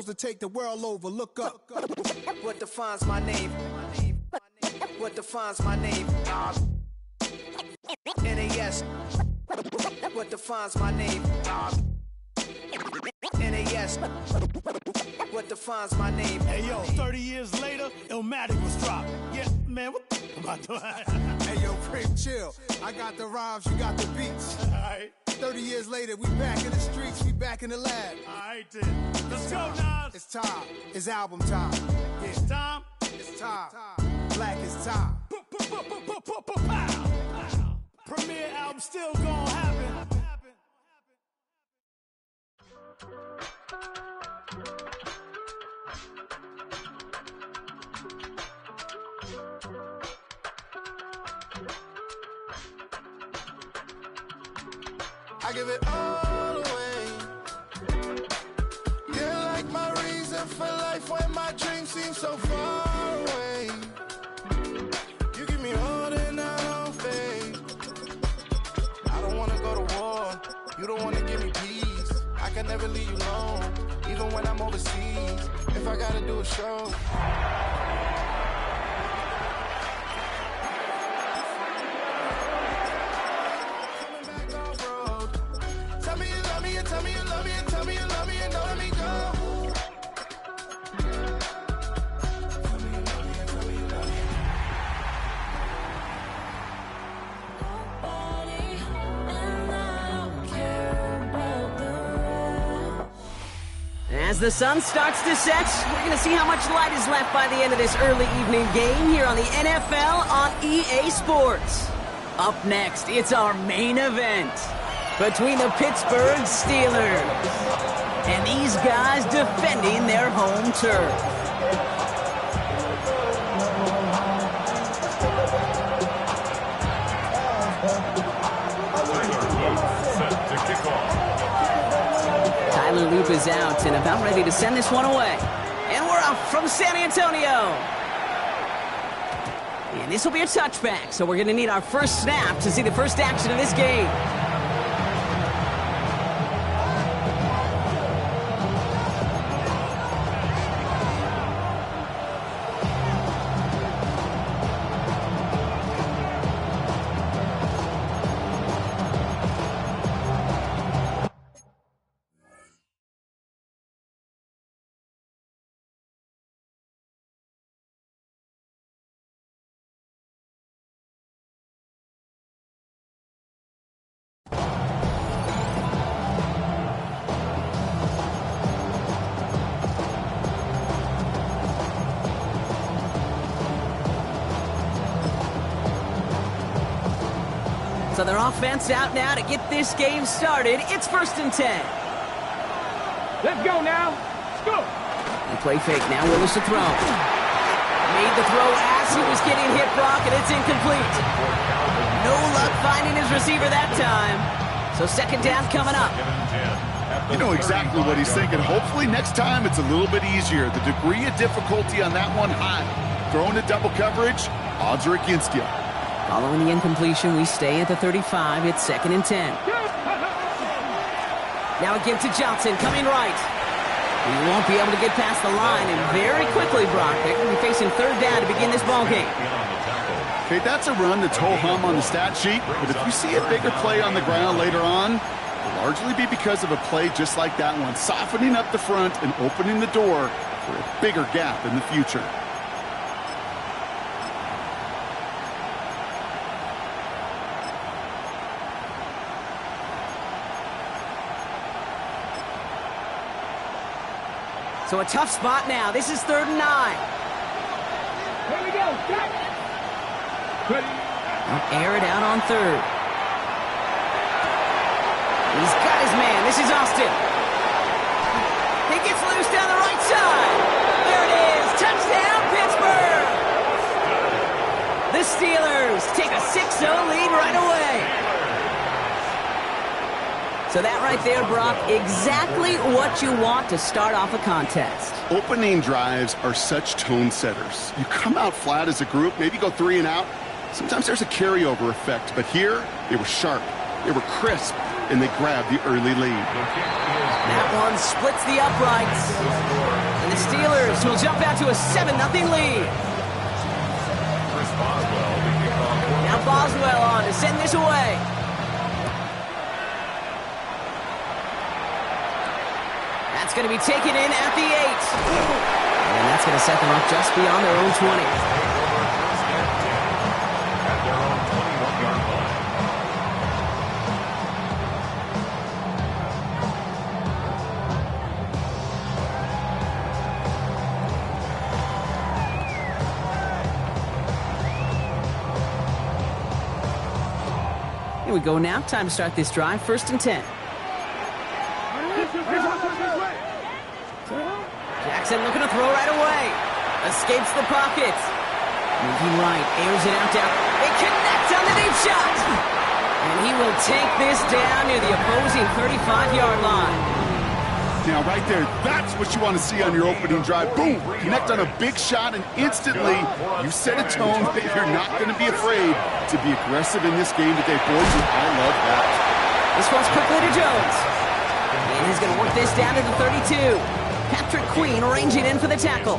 to take the world over. Look up. What defines my name? What defines my name? NAS. What defines my name? NAS. What defines my name? Hey yo, 30 years later, Illmatic was dropped. Yeah, man, what the am I doing? Hey yo, Prince, chill. I got the rhymes, you got the beats. Alright. 30 years later, we back in the streets, we back in the lab. Alright then. Let's go, Nas. It's time. It's album time. Yeah. It's time. It's time. Black is time. Premiere album still gonna happen. I give it all away. You're like my reason for life when my dreams seem so far away. You give me all that I don't fade. I don't wanna go to war. You don't wanna give me peace. I can never leave you alone, even when I'm overseas. If I gotta do a show. As the sun starts to set, we're going to see how much light is left by the end of this early evening game here on the NFL on EA Sports. Up next, it's our main event between the Pittsburgh Steelers and these guys defending their home turf. Tyler Loop is out and about ready to send this one away. And we're off from San Antonio. And this will be a touchback, so we're going to need our first snap to see the first action of this game. So their offense out now to get this game started. It's 1st and 10. Let's go now. Let's go. And play fake now. Willis to throw. Made the throw as he was getting hit, Brock, and it's incomplete. No luck finding his receiver that time. So 2nd down coming up. You know exactly what he's thinking. Hopefully next time it's a little bit easier. The degree of difficulty on that one high. Throwing to double coverage, odds are against you. Following the incompletion, we stay at the 35. It's 2nd and 10. Now again to Johnson, coming right. He won't be able to get past the line, and very quickly, Brock, they're going to be facing 3rd down to begin this ballgame. Okay, that's a run that's ho-hum on the stat sheet, but if you see a bigger play on the ground later on, it'll largely be because of a play just like that one, softening up the front and opening the door for a bigger gap in the future. So a tough spot now. This is 3rd and 9. Here we go. Got it. Ready. Air it out on 3rd. He's got his man. This is Austin. He gets loose down the right side. There it is. Touchdown, Pittsburgh. The Steelers take a 6-0 lead right away. So that right there, Brock, exactly what you want to start off a contest. Opening drives are such tone setters. You come out flat as a group, maybe go 3 and out. Sometimes there's a carryover effect, but here they were sharp, they were crisp, and they grabbed the early lead. That one splits the uprights. Steelers will jump out to a 7-0 lead. Now Boswell on to send this away. That's going to be taken in at the 8. And that's going to set them up just beyond their own 20. Here we go now. Time to start this drive. 1st and 10. Jackson looking to throw right away. Escapes the pocket. Moving right. Airs it out down. They connect on the deep shot. And he will take this down near the opposing 35-yard line. Now, right there, that's what you want to see on your opening drive. Boom! Connect on a big shot, and instantly you set a tone that you're not going to be afraid to be aggressive in this game today. Boys, I love that. This one's quickly to Jones. And he's going to work this down to the 32. Patrick Queen arranging in for the tackle.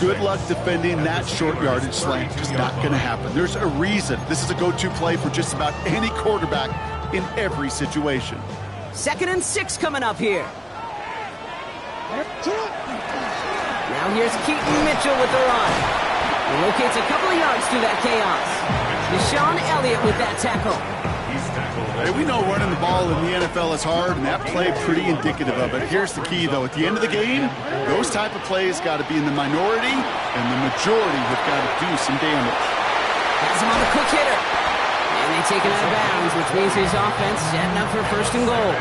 Good luck defending that short yardage slant. It's not going to happen. There's a reason. This is a go-to play for just about any quarterback in every situation. 2nd and 6 coming up here. Now here's Keaton Mitchell with the run. He locates a couple of yards through that chaos. Deshaun Elliott with that tackle. Hey, we know running the ball in the NFL is hard, and that play pretty indicative of it. Here's the key, though. At the end of the game, those type of plays got to be in the minority, and the majority have got to do some damage. Has him on the quick hitter. And they take it out of bounds, which means his offense setting up for 1st and goal.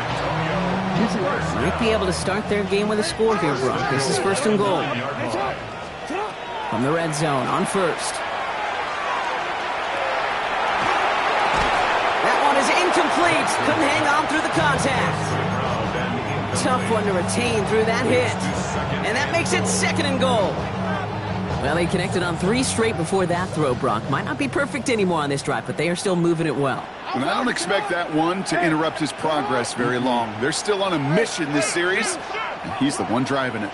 Might be able to start their game with a score here, Brock. This is 1st and goal. From the red zone on 1st. That one is incomplete. Couldn't hang on through the contact. Tough one to retain through that hit. And that makes it 2nd and goal. Well, they connected on 3 straight before that throw, Brock. Might not be perfect anymore on this drive, but they are still moving it well. And I don't expect that one to interrupt his progress very long. They're still on a mission this series, and he's the one driving it.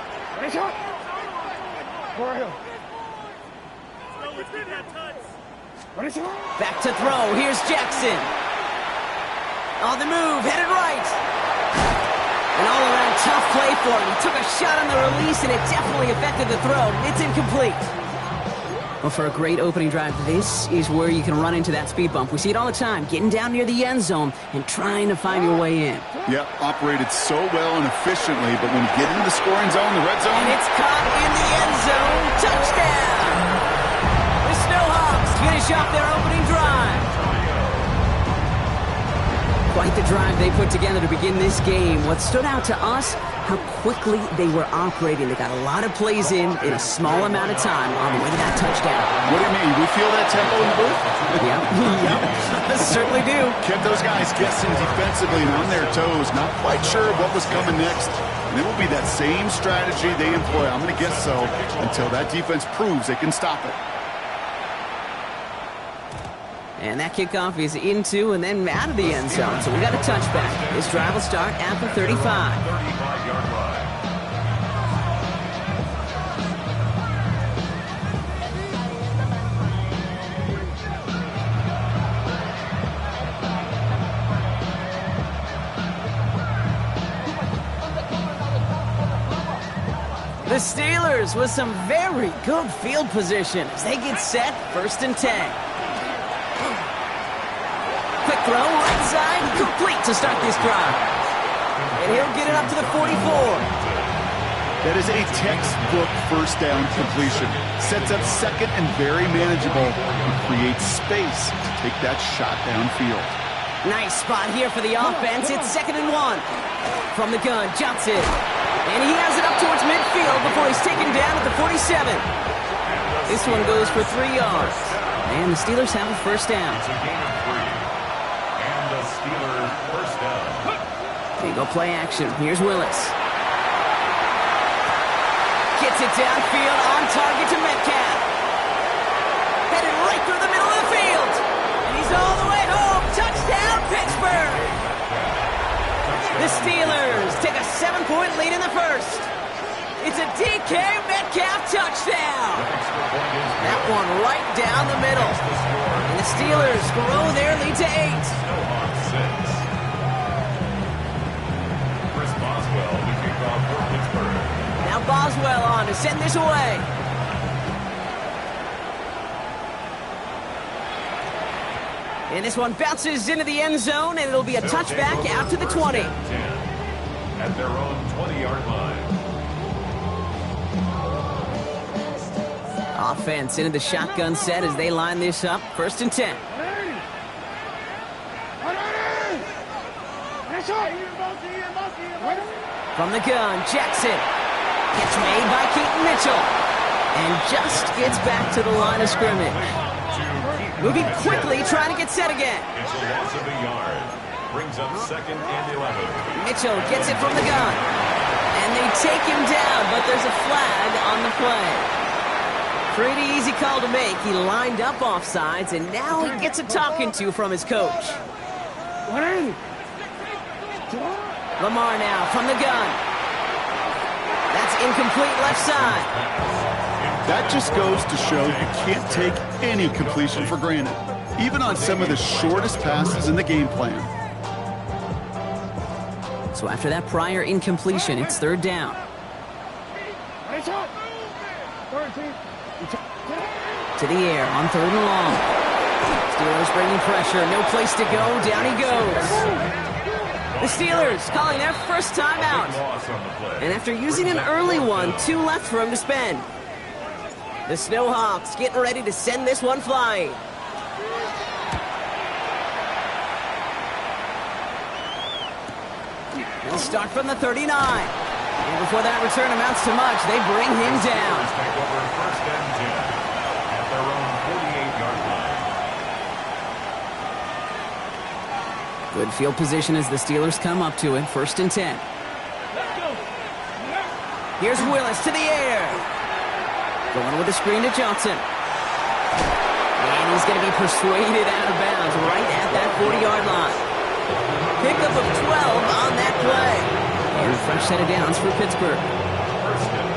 Back to throw. Here's Jackson. On the move, headed right. An all-around tough play for him. He took a shot on the release, and it definitely affected the throw. It's incomplete. Well, for a great opening drive, this is where you can run into that speed bump. We see it all the time, getting down near the end zone and trying to find your way in. Yep, operated so well and efficiently, but when you get into the scoring zone, the red zone... And it's caught in the end zone. Touchdown! The Snowhawks finish off their opening drive. Quite the drive they put together to begin this game. What stood out to us, how quickly they were operating. They got a lot of plays in a small amount of time on the way to that touchdown. What do you mean? We feel that tempo in the booth? Yep, certainly do. Kept those guys guessing defensively and on their toes, not quite sure what was coming next. And it will be that same strategy they employ, I'm going to guess so, until that defense proves they can stop it. And that kickoff is into and then out of the end zone. So we got a touchback. This drive will start at the 35. 35-yard line. The Steelers with some very good field position as they get set. 1st and 10. Quick throw, right side, complete to start this drive. And he'll get it up to the 44. That is a textbook 1st down completion. Sets up 2nd and very manageable and creates space to take that shot downfield. Nice spot here for the offense. It's 2nd and 1. From the gun, Johnson. And he has it up towards midfield before he's taken down at the 47. This one goes for 3 yards. And the Steelers have a 1st down. Steelers 1st down. There you go, play action. Here's Willis. Gets it downfield, on target to Metcalf. Headed right through the middle of the field. And he's all the way home. Touchdown, Pittsburgh. The Steelers take a 7-point lead in the 1st. It's a DK Metcalf touchdown. That one right down the middle. And the Steelers grow their lead to 8. Seahawks 6. Chris Boswell to kick off for Pittsburgh. Now Boswell on to send this away. And this one bounces into the end zone, and it'll be a touchback out to the 20. 10 at their own 20-yard line. Offense into the shotgun set as they line this up. 1st and 10. From the gun, Jackson. Catch made by Keaton Mitchell. And just gets back to the line of scrimmage. Moving quickly, trying to get set again. It's a loss of a yard. Brings up 2nd and 11. Mitchell gets it from the gun. And they take him down, but there's a flag on the play. Pretty easy call to make. He lined up offsides, and now he gets a talking to from his coach. Lamar now from the gun. That's incomplete left side. That just goes to show you can't take any completion for granted, even on some of the shortest passes in the game plan. So after that prior incompletion, it's 3rd down. To the air on 3rd and long. Steelers bringing pressure, no place to go, down he goes. The Steelers calling their first time out. And after using an early one, 2 left for him to spend. The Snowhawks getting ready to send this one flying. They'll start from the 39. And before that return amounts to much, they bring him down. Take over 1st and 10 at their own 48-yard line. Good field position as the Steelers come up to it. 1st and 10. Here's Willis to the air. Going with a screen to Johnson. And he's going to be persuaded out of bounds right at that 40-yard line. Pickup of 12 on that play. And a fresh set of downs for Pittsburgh.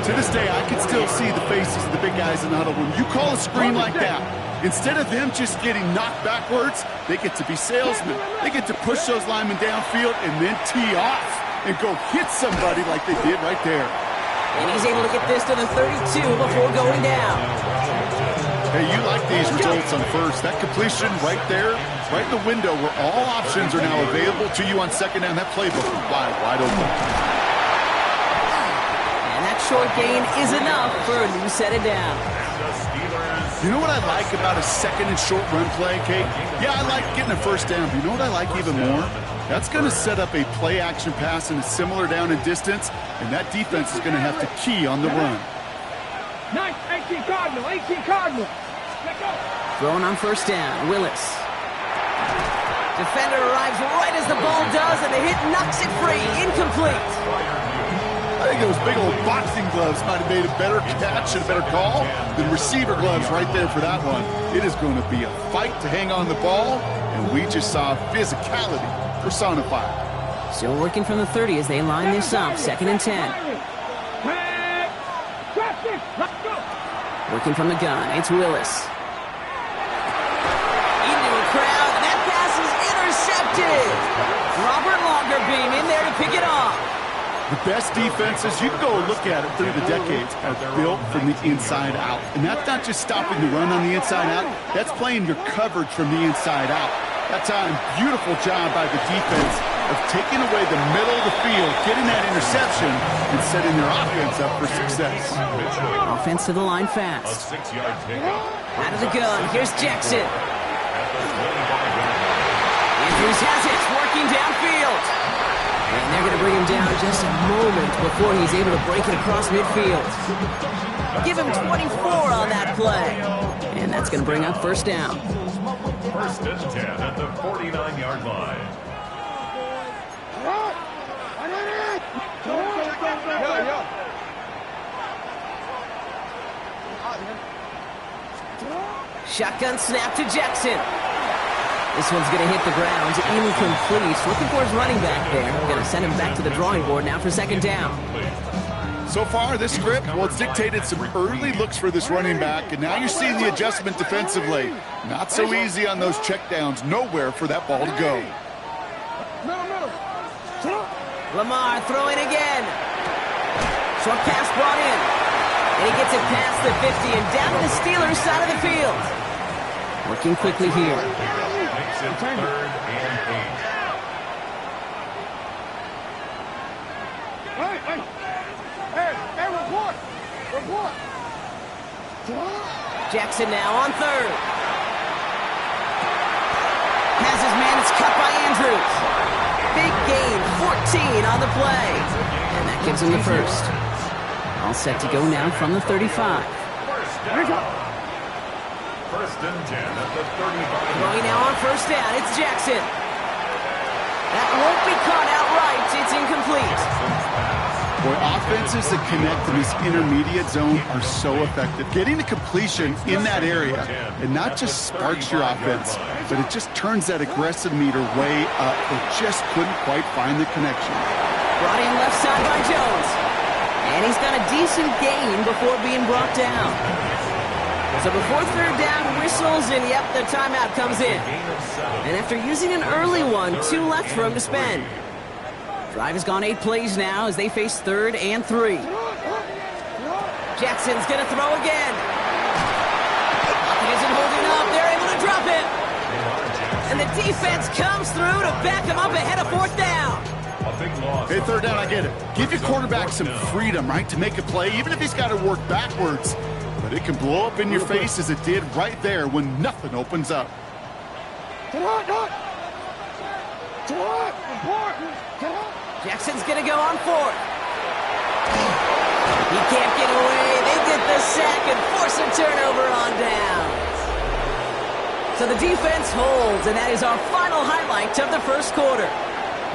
To this day, I can still see the faces of the big guys in the huddle. When you call a screen like that, instead of them just getting knocked backwards, they get to be salesmen. They get to push those linemen downfield and then tee off and go hit somebody like they did right there. And he's able to get this to the 32 before going down. Hey, you like these results on 1st. That completion right there, right in the window where all options are now available to you on 2nd down. That playbook is wide open. And that short gain is enough for a new set of downs. You know what I like about a 2nd and short run play, Kate? Yeah, I like getting a 1st down. But you know what I like even more? That's going to set up a play-action pass in a similar down and distance, and that defense is going to have to key on the run. Nice, 18 Cardinal, 18 Cardinal. Let's go. Throwing on 1st down, Willis. Defender arrives right as the ball does, and the hit knocks it free. Incomplete. I think those big old boxing gloves might have made a better catch and a better call than receiver gloves right there for that one. It is going to be a fight to hang on the ball, and we just saw physicality personified. Still working from the 30 as they line this up. 2nd and 10. Working from the gun. It's Willis. Into a crowd. That pass is intercepted. Robert Longerbeam in there to pick it off. The best defenses, you can go look at it through the decades, are built from the inside out. And that's not just stopping the run on the inside out. That's playing your coverage from the inside out. That time, beautiful job by the defense of taking away the middle of the field, getting that interception, and setting their offense up for success. Offense to the line fast. A 6-yard pickup. Out of the gun, here's Jackson. Andrews has it, working downfield. And they're going to bring him down just a moment before he's able to break it across midfield. Give him 24 on that play. And that's going to bring up 1st down. 1st and 10 at the 49-yard line. Shotgun snap to Jackson. This one's going to hit the ground. Incomplete. Looking for his running back there. Going to send him back to the drawing board now for 2nd down. So far, this script, well, it's dictated some early looks for this running back, and now you're seeing the adjustment defensively. Not so easy on those checkdowns. Nowhere for that ball to go. Lamar throwing again. Short pass brought in. And he gets it past the 50 and down to the Steelers' side of the field. Working quickly here. Makes it 3rd and 8. Hey, report! Jackson now on 3rd. Has his man, it's cut by Andrews. Big gain, 14 on the play. And that gives him the first. All set to go now from the 35. First and 10 at the 35. Going now on first down, it's Jackson. That won't be caught outright, it's incomplete. Boy, offenses that connect in this intermediate zone are so effective. Getting a completion in that area, and not just sparks your offense, but it just turns that aggressive meter way up. They just couldn't quite find the connection. Brought in left side by Jones. And he's got a decent gain before being brought down. So before 3rd down whistles, and yep, the timeout comes in. And after using an early one, 2 left for him to spend. Drive has gone 8 plays now as they face 3rd and 3. Jackson's going to throw again. He isn't holding up. They're able to drop it. And the defense comes through to back him up ahead of 4th down. Hey, 3rd down, I get it. Give your quarterback some freedom, right, to make a play, even if he's got to work backwards. But it can blow up in your face as it did right there when nothing opens up. Jackson's going to go on 4th. He can't get away. They get the sack and force a turnover on downs. So the defense holds, and that is our final highlight of the first quarter.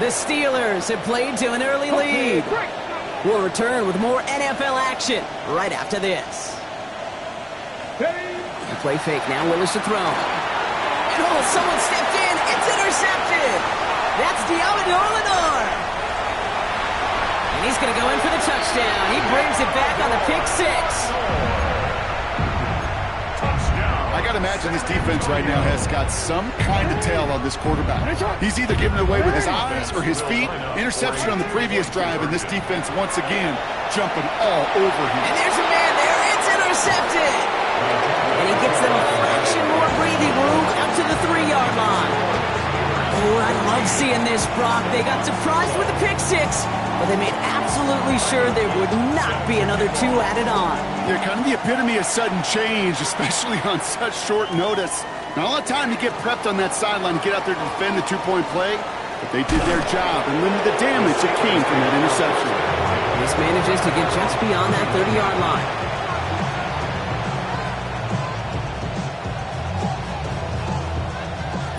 The Steelers have played to an early lead. We'll return with more NFL action right after this. The play fake now, Willis to throw. And oh, someone stepped in. It's intercepted. That's Diamador Lenore. And he's going to go in for the touchdown. He brings it back on the pick 6. I got to imagine this defense right now has got some kind of tail on this quarterback. He's either giving it away with his eyes or his feet. Interception on the previous drive, and this defense once again jumping all over him. And there's a man there. It's intercepted. And he gets them a fraction more breathing room out to the 3-yard line. Oh, I love seeing this, Brock. They got surprised with the pick 6, but they made absolutely sure there would not be another 2 added on. They're kind of the epitome of sudden change, especially on such short notice. Not a lot of time to get prepped on that sideline to get out there to defend the 2-point play, but they did their job and limited the damage that came from that interception. This manages to get just beyond that 30-yard line.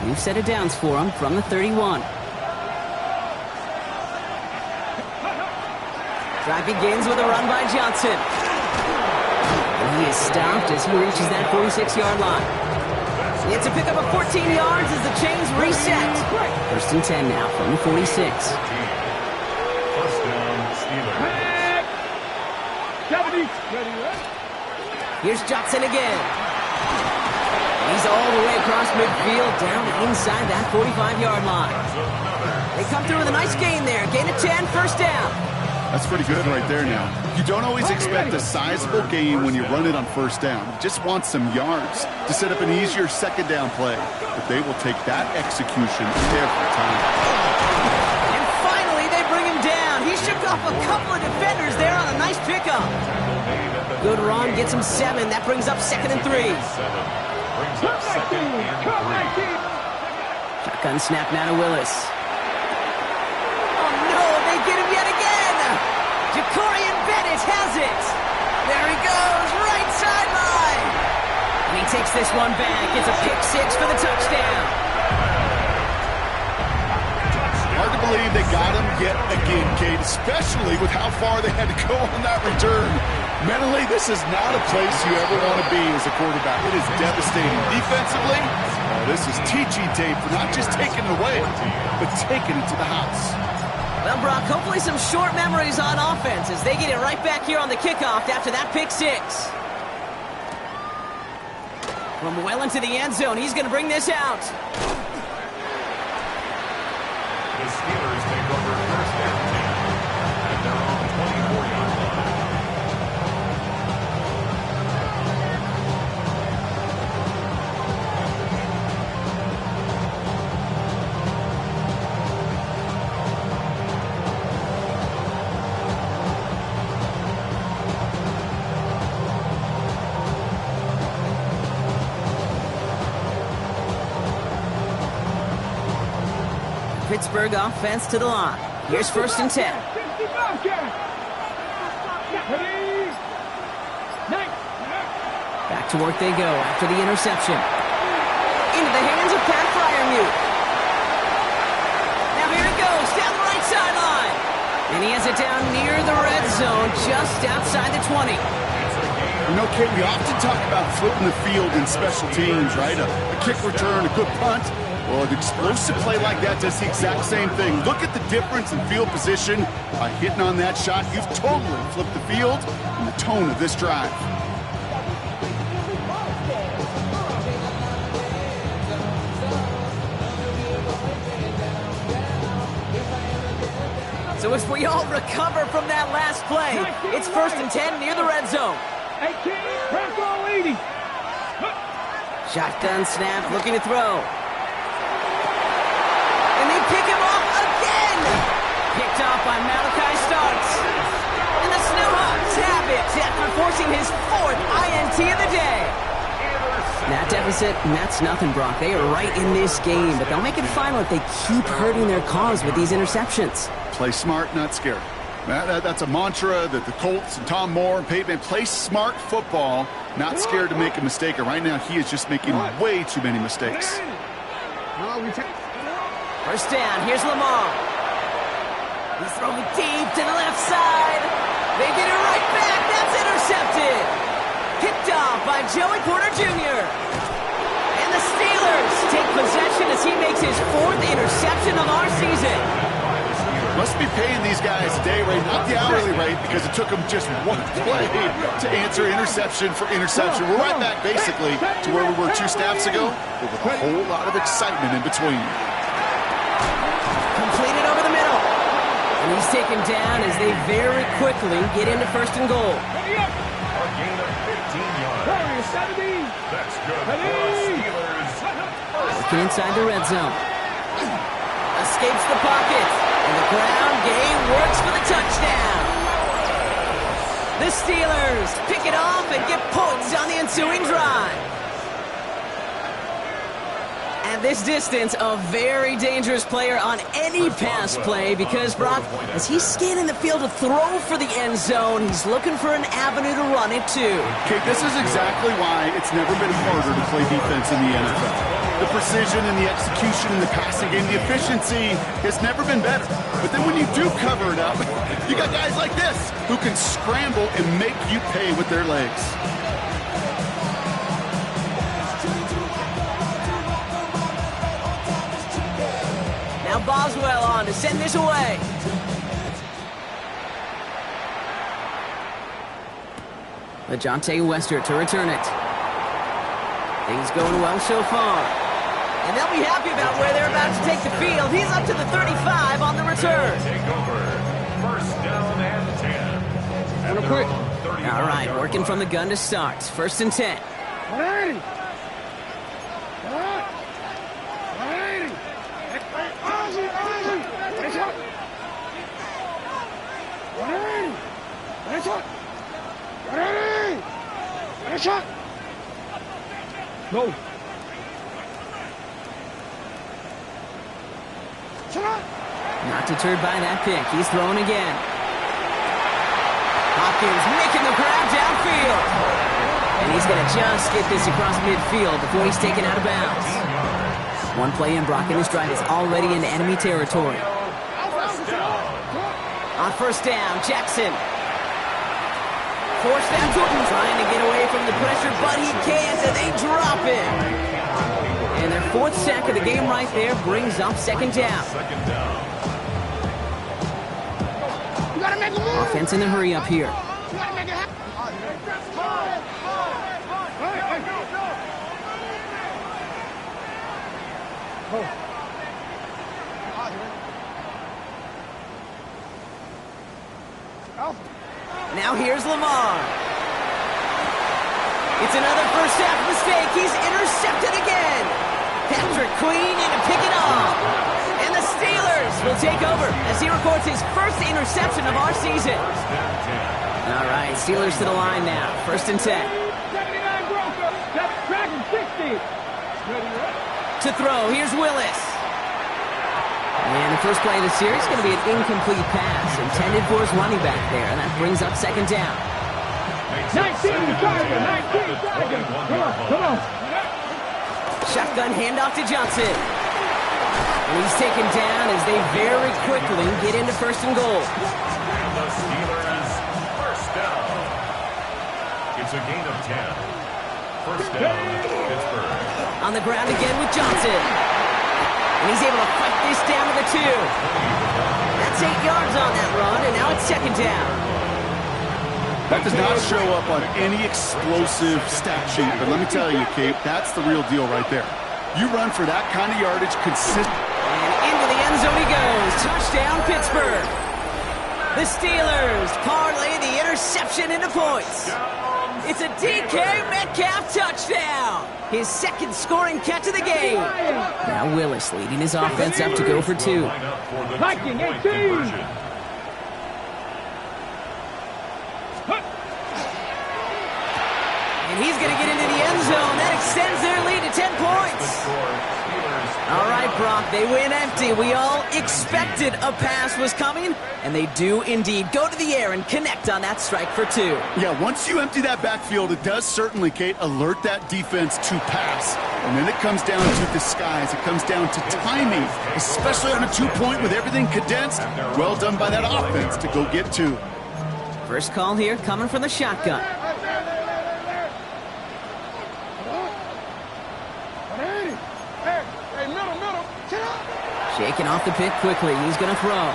New set of downs for him from the 31. Drive begins with a run by Johnson. And he is stopped as he reaches that 46-yard line. It's a pickup of 14 yards as the chains reset. 1st and 10 now from the 46. First down, Steelers. Here's Johnson again. He's all the way across midfield, down inside that 45-yard line. They come through with a nice gain there. Gain of 10, 1st down. That's pretty good right there now. You don't always expect a sizable gain when you run it on 1st down. You just want some yards to set up an easier 2nd down play. But they will take that execution every time. And finally, they bring him down. He shook off a couple of defenders there on a nice pickup. Good run, gets him 7. That brings up 2nd and 3. Shotgun snap now to Willis. Oh no, they get him yet again! Jacorian Bennett has it! There he goes, right sideline! And he takes this one back. It's a pick 6 for the touchdown. Hard to believe they got him yet again, Kate, especially with how far they had to go on that return. Mentally, this is not a place you ever want to be as a quarterback. It is devastating. Defensively, this is teaching tape for not just taking it away, but taking it to the house. Well, Brock, hopefully some short memories on offense as they get it right back here on the kickoff after that pick six. From well into the end zone, he's going to bring this out. The Steelers take over first and 10 at their own 24-yard line. Pittsburgh offense to the line. Here's first and 10. Back to work they go after the interception. Into the hands of Pat Freiermuth. Now here it goes down the right sideline. And he has it down near the red zone, just outside the 20. You know, Kate, we often talk about flipping the field in special teams, right? A kick return, a good punt. Well, an explosive play like that does the exact same thing. Look at the difference in field position by hitting on that shot. You've totally flipped the field and the tone of this drive. So as we all recover from that last play, it's first and 10 near the red zone. 18, press all 80. Shotgun snap, looking to throw. And they pick him off again! Picked off by Malachi Starks. And the Snowhawks have it after forcing his fourth INT of the day. That deficit, and that's nothing, Brock. They are right in this game, but they'll make it final if they keep hurting their cause with these interceptions. Play smart, not scared. That's a mantra that the Colts and Tom Moore and Peyton Manning play smart football, not scared to make a mistake. And right now, he is just making way too many mistakes. First down, here's Lamar. He's throwing deep to the left side. They get it right back. That's intercepted. Picked off by Joey Porter Jr. And the Steelers take possession as he makes his fourth interception of our season. Must be paying these guys a day rate, not the hourly rate, because it took them just one play to answer interception for interception. We're right back, basically, to where we were 2 snaps ago, but with a whole lot of excitement in between. Completed over the middle. And he's taken down as they very quickly get into first and goal. A gain of 15 yards. 17. That's good for the Steelers. Looking inside the red zone. Escapes the pocket. And the ground game works for the touchdown. The Steelers pick it off and get points on the ensuing drive. At this distance, a very dangerous player on any pass play because, Brock, as he's scanning the field to throw for the end zone, he's looking for an avenue to run it too. Okay, this is exactly why it's never been harder to play defense in the NFL. The precision and the execution in the passing game, the efficiency has never been better. But then when you do cover it up, you got guys like this who can scramble and make you pay with their legs. Now Boswell on to send this away. LaJohntay Wester to return it. Things going well so far. And they'll be happy about where they're about to take the field. He's up to the 35 on the return. Take over. First down and 10. All right, working from the gun to start. First and 10. 180. 180. No. Not deterred by that pick. He's throwing again. Hopkins making the grab downfield. And he's going to just get this across midfield before he's taken out of bounds. One play in, Brock, and this drive is already into enemy territory. On first down, Jackson. Forced down Jordan, trying to get away from the pressure, but he can't, and they drop it. And their fourth sack of the game right there brings up second down. Offense in the hurry up here. Now here's Lamar. It's another first half mistake. He's intercepted again. Patrick Queen in to pick it off. And the Steelers will take over as he records his first interception of our season. All right, Steelers to the line now. 1st and 10. 79 Broncos. That's Dragon 60. To throw, here's Willis. And the first play of the series is going to be an incomplete pass intended for his running back there, and that brings up 2nd down. 19 Tiger. 19 Tiger. Come on. Shotgun handoff to Johnson. And he's taken down as they very quickly get into 1st and goal. And the Steelers, first down. It's a gain of 10. First down, Pittsburgh. On the ground again with Johnson. And he's able to fight this down to the 2. That's 8 yards on that run, and now it's 2nd down. That does not show up on any explosive stat sheet, but let me tell you, Kate, that's the real deal right there. You run for that kind of yardage consistently. And into the end zone he goes. Touchdown, Pittsburgh. The Steelers parlay the interception into points. It's a DK Metcalf touchdown. His 2nd scoring catch of the game. Now Willis leading his offense up to go for 2. Viking 18. And he's going to get into the end zone. That extends their lead to 10 points. All right, Brock, they win empty. We all expected a pass was coming, and they do indeed go to the air and connect on that strike for 2. Yeah, once you empty that backfield, it does certainly, Kate, alert that defense to pass. And then it comes down to disguise. It comes down to timing, especially on a 2-point with everything condensed. Well done by that offense to go get 2. First call here coming from the shotgun. Shaking off the pit quickly. He's going to throw.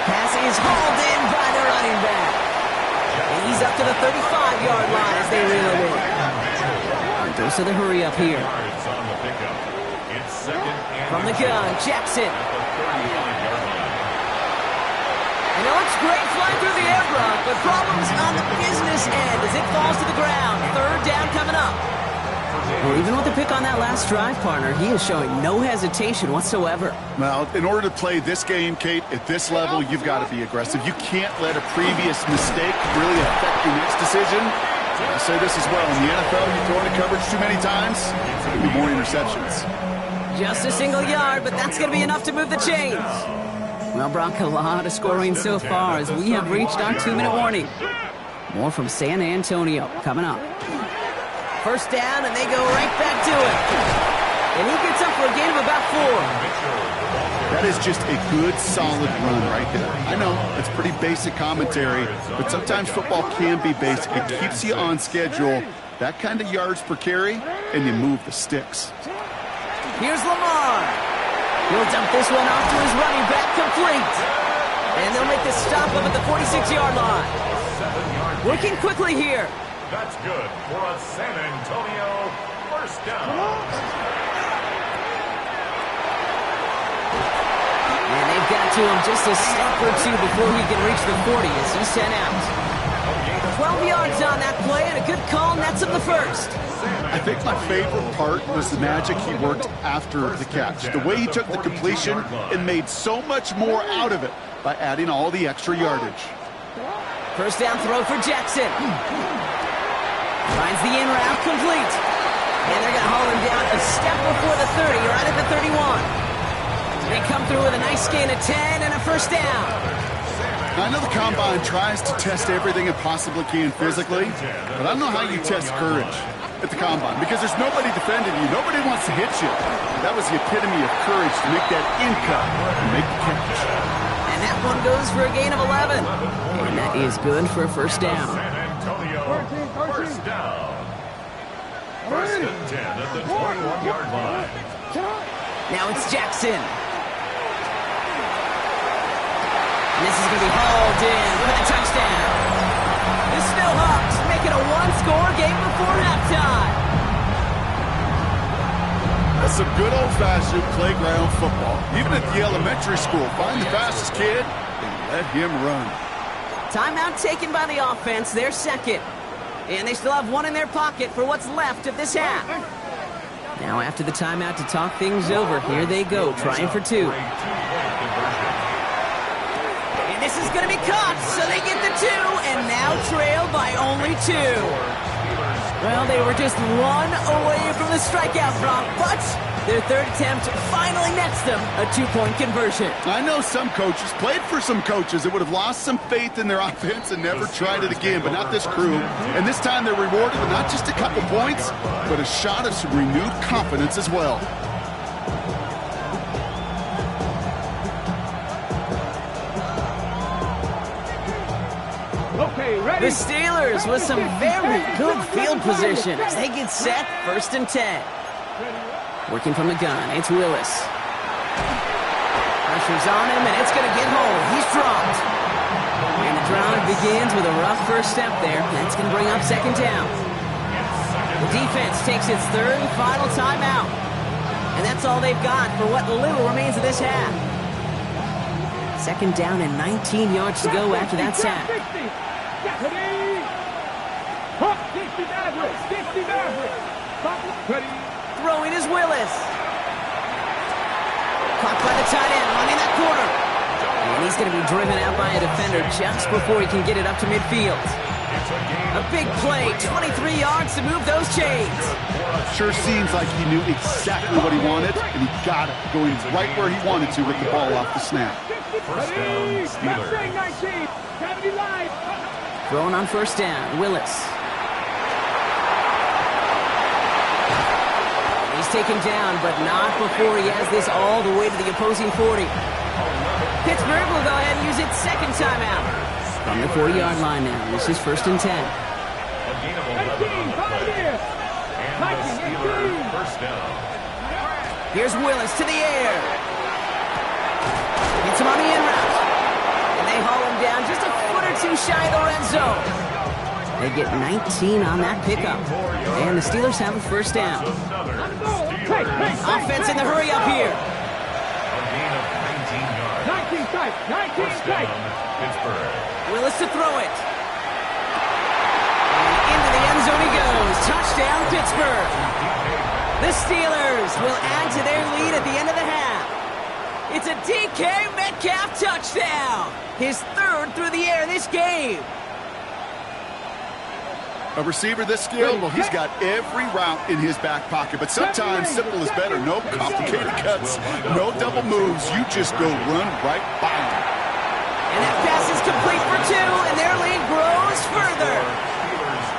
Pass is hauled in by the running back. And he's up to the 35-yard line as they reel it in. And goes to the hurry up here. From the gun, Jackson. And it looks great flying through the air, Brock, but problems on the business end as it falls to the ground. 3rd down coming up. Well, even with the pick on that last drive, partner, he is showing no hesitation whatsoever. Now, in order to play this game, Kate, at this level, you've got to be aggressive. You can't let a previous mistake really affect your next decision. I say this as well. In the NFL, you throw into coverage too many times, there'll be more interceptions. Just a single yard, but that's going to be enough to move the chains. Well, Brock, a lot of scoring so far as we have reached our 2-minute warning. More from San Antonio coming up. First down, and they go right back to it. And he gets up for a gain of about 4. That is just a good, solid run right there. I know, it's pretty basic commentary, but sometimes football can be basic. It keeps you on schedule. That kind of yards per carry, and you move the sticks. Here's Lamar. He'll dump this one off to his running back, complete. And they'll make the stop up at the 46-yard line. Working quickly here. That's good for a San Antonio first down. And they've got to him just a step or 2 before he can reach the 40 as he's sent out. 12 yards on that play and a good call nets him the first. I think my favorite part was the magic he worked after the catch. The way he took the completion and made so much more out of it by adding all the extra yardage. First down throw for Jackson. Finds the in route complete. And they're going to haul him down a step before the 30, right at the 31. They come through with a nice gain of 10 and a first down. I know the Combine tries to test everything it possibly can physically, but I don't know how you test courage at the Combine because there's nobody defending you. Nobody wants to hit you. That was the epitome of courage to make that in cut and make the catch. And that one goes for a gain of 11. And that is good for a first down. First down. 1st and 10 at the 21-yard line. Now it's Jackson. And this is going to be hauled in for the touchdown. The Snow Hawks make it a one-score game before halftime. That's some good old-fashioned playground football. Even at the elementary school, find the fastest kid and let him run. Timeout taken by the offense, their second. And they still have one in their pocket for what's left of this half. Now after the timeout to talk things over, here they go, trying for two. And this is going to be caught, so they get the two, and now trail by only two. Well, they were just one away from the strikeout drop, but their third attempt finally nets them a two-point conversion. I know some coaches, played for some coaches that would have lost some faith in their offense and never tried it again, but not this crew. And this time they're rewarded with not just a couple points, but a shot of some renewed confidence as well. Okay, ready? The Steelers with some very good field position as they get set, 1st and 10. Working from the gun, it's Willis. Pressure's on him, and it's going to get home. He's dropped. And the drive begins with a rough first step there. That's going to bring up 2nd down. The defense takes its 3rd and final timeout. And that's all they've got for what little remains of this half. 2nd down and 19 yards to go after that sack. Throwing is Willis. Caught by the tight end, running that corner. And he's going to be driven out by a defender just before he can get it up to midfield. A big play, 23 yards to move those chains. Sure seems like he knew exactly what he wanted, and he got it, going right where he wanted to with the ball off the snap. First down, Steelers. Throwing on 1st down, Willis. He's taken down, but not before he has this all the way to the opposing 40. Pittsburgh will go ahead and use its 2nd timeout. From the 40-yard line now, this is 1st and 10. A gain of 11 on the play. And the Steelers first down. Here's Willis to the air. Gets him on the in route. And they haul him down just a foot or two shy of the red zone. They get 19 on that pickup. And the Steelers have a 1st down. Offense in the hurry up here. A gain of 19 yards. 19 tight, 19 First tight. down, Pittsburgh. Willis to throw it. And into the end zone he goes. Touchdown, Pittsburgh. The Steelers will add to their lead at the end of the half. It's a DK Metcalf touchdown. His 3rd through the air this game. A receiver this skilled, well, he's got every route in his back pocket. But sometimes simple is better. No complicated cuts, no double moves. You just go run right by him. And that pass is complete for 2, and their lead grows further.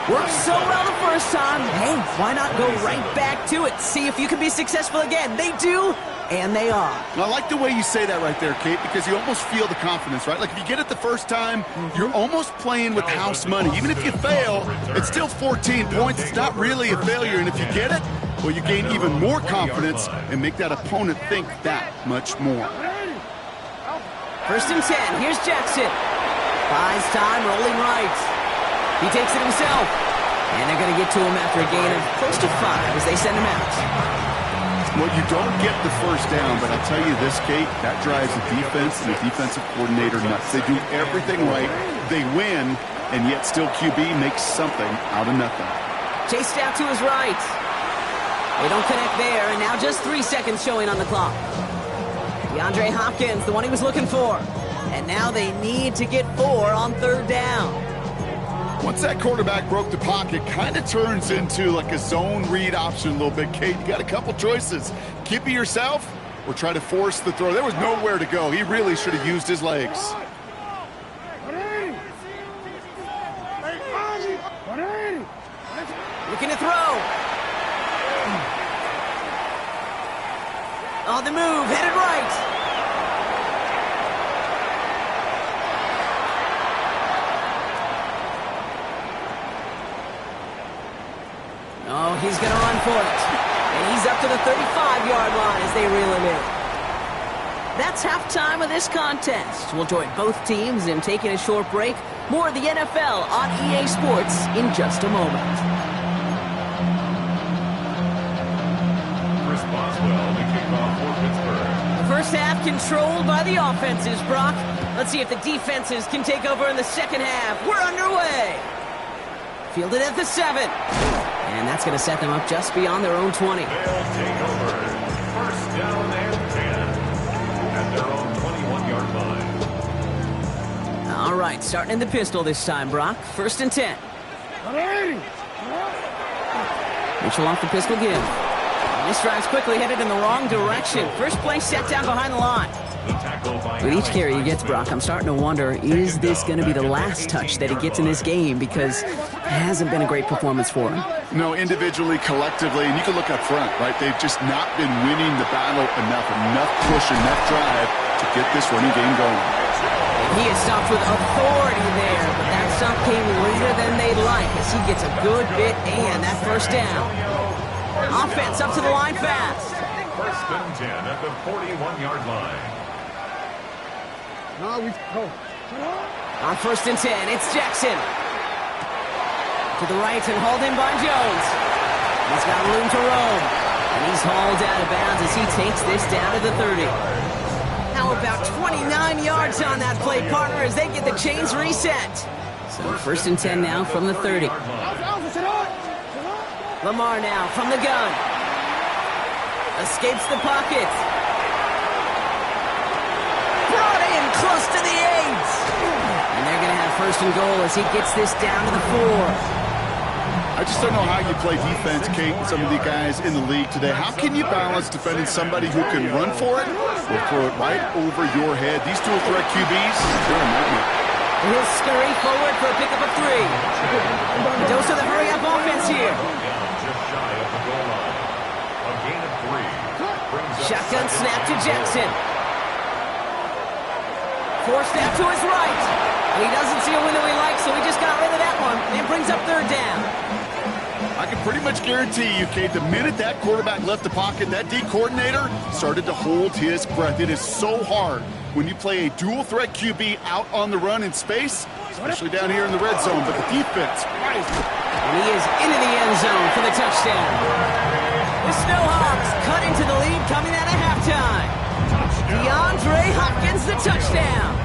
Worked so well the first time. Hey, why not go right back to it? See if you can be successful again. They do, and they are. And I like the way you say that right there, Kate, because you almost feel the confidence, right? Like if you get it the first time, you're almost playing with house money. Even if you fail, it's still 14 points. It's not really a failure. And if you get it, well, you gain even more confidence and make that opponent think that much more. 1st and 10. Here's Jackson. Buys time, rolling right. He takes it himself. And they're going to get to him after a gain of close to 5 as they send him out. Well, you don't get the 1st down, but I'll tell you this, Kate, that drives the defense and the defensive coordinator nuts. They do everything right. They win, and yet still QB makes something out of nothing. Chased out to his right. They don't connect there, and now just 3 seconds showing on the clock. DeAndre Hopkins, the one he was looking for. And now they need to get 4 on 3rd down. Once that quarterback broke the pocket, kind of turns into like a zone read option a little bit, Kate. You got a couple choices. Keep it yourself or try to force the throw. There was nowhere to go. He really should have used his legs. Looking to throw. On the move, headed right. Oh, he's going to run for it. And he's up to the 35-yard line as they reel him in. that's halftime of this contest. We'll join both teams in taking a short break. More of the NFL on EA Sports in just a moment. Chris Boswell, the kickoff for Pittsburgh. The first half controlled by the offenses, Brock. Let's see if the defenses can take over in the second half. We're underway. Fielded at the 7. And that's going to set them up just beyond their own 20. They'll take over. First down and 10 at their own 21-yard line. All right, starting in the pistol this time, Brock. First and 10. Mitchell off the pistol give. This drive's quickly headed in the wrong direction. First play set down behind the line. With each carry he gets, Brock, I'm starting to wonder, is this going to be the last touch that he gets in this game? Because it hasn't been a great performance for him. No, individually, collectively, and you can look up front, right? They've just not been winning the battle enough push, enough drive to get this running game going. He is stopped with authority there, but that stop came later than they'd like as he gets a good bit and that first down. Offense up to the line fast. First and 10 at the 41-yard line. On first and 10, it's Jackson. To the right and hauled in by Jones. He's got room to roam. And he's hauled out of bounds as he takes this down to the 30. Now about 29 yards on that play, partner, as they get the chains reset. So first and 10 now from the 30. Lamar now from the gun. Escapes the pocket. Brought in close to the 8. And they're going to have first and goal as he gets this down to the 4. I just don't know how you play defense, Kate, and some of the guys in the league today. How can you balance defending somebody who can run for it or throw it right over your head? These dual threat QBs, they're a nightmare. He'll scurry forward for a pickup of 3. Dose of the hurry-up offense here. Just shy of the goal line. A gain of 3. Shotgun snap to Jackson. Forced out to his right. He doesn't see a window he likes, so he just got rid of that one. And brings up third down. I can pretty much guarantee you, Kate, the minute that quarterback left the pocket, that D coordinator started to hold his breath. It is so hard when you play a dual threat QB out on the run in space, especially down here in the red zone. But the defense, right. And he is into the end zone for the touchdown. The Snowhawks cut into the lead coming out of halftime. DeAndre Hopkins, the touchdown.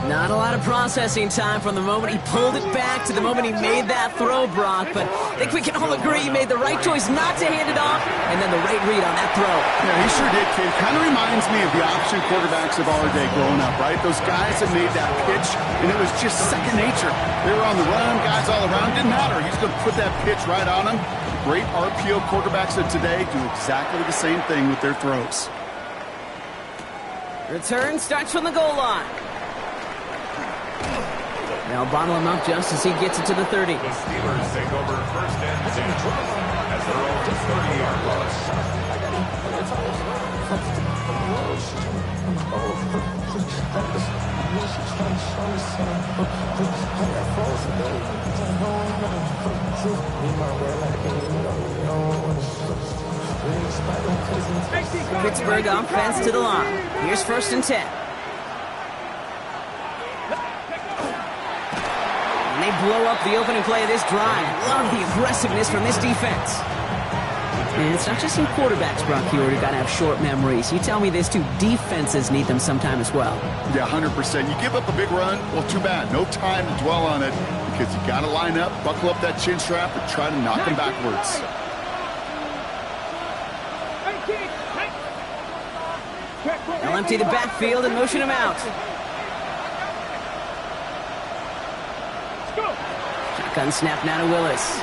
Not a lot of processing time from the moment he pulled it back to the moment he made that throw, Brock. But I think we can all agree he made the right choice not to hand it off, and then the right read on that throw. Yeah, he sure did, Kate. Kind of reminds me of the option quarterbacks of our day growing up, right? Those guys that made that pitch, and it was just second nature. They were on the run, guys all around. Didn't matter. He's going to put that pitch right on him. Great RPO quarterbacks of today do exactly the same thing with their throws. Return starts from the goal line. They'll bottle him up just as he gets it to the 30. The Steelers take over first and 10 as their own 30-yard Pittsburgh offense to the line. Here's first and 10. And they blow up the opening play of this drive. Love the aggressiveness from this defense. And it's not just in quarterbacks, Brock, you already got to have short memories. You tell me this too, defenses need them sometime as well. Yeah, 100%. You give up a big run, well, too bad. No time to dwell on it because you got to line up, buckle up that chin strap, and try to knock them backwards. They'll empty the backfield and motion him out. Shotgun snap now to Willis.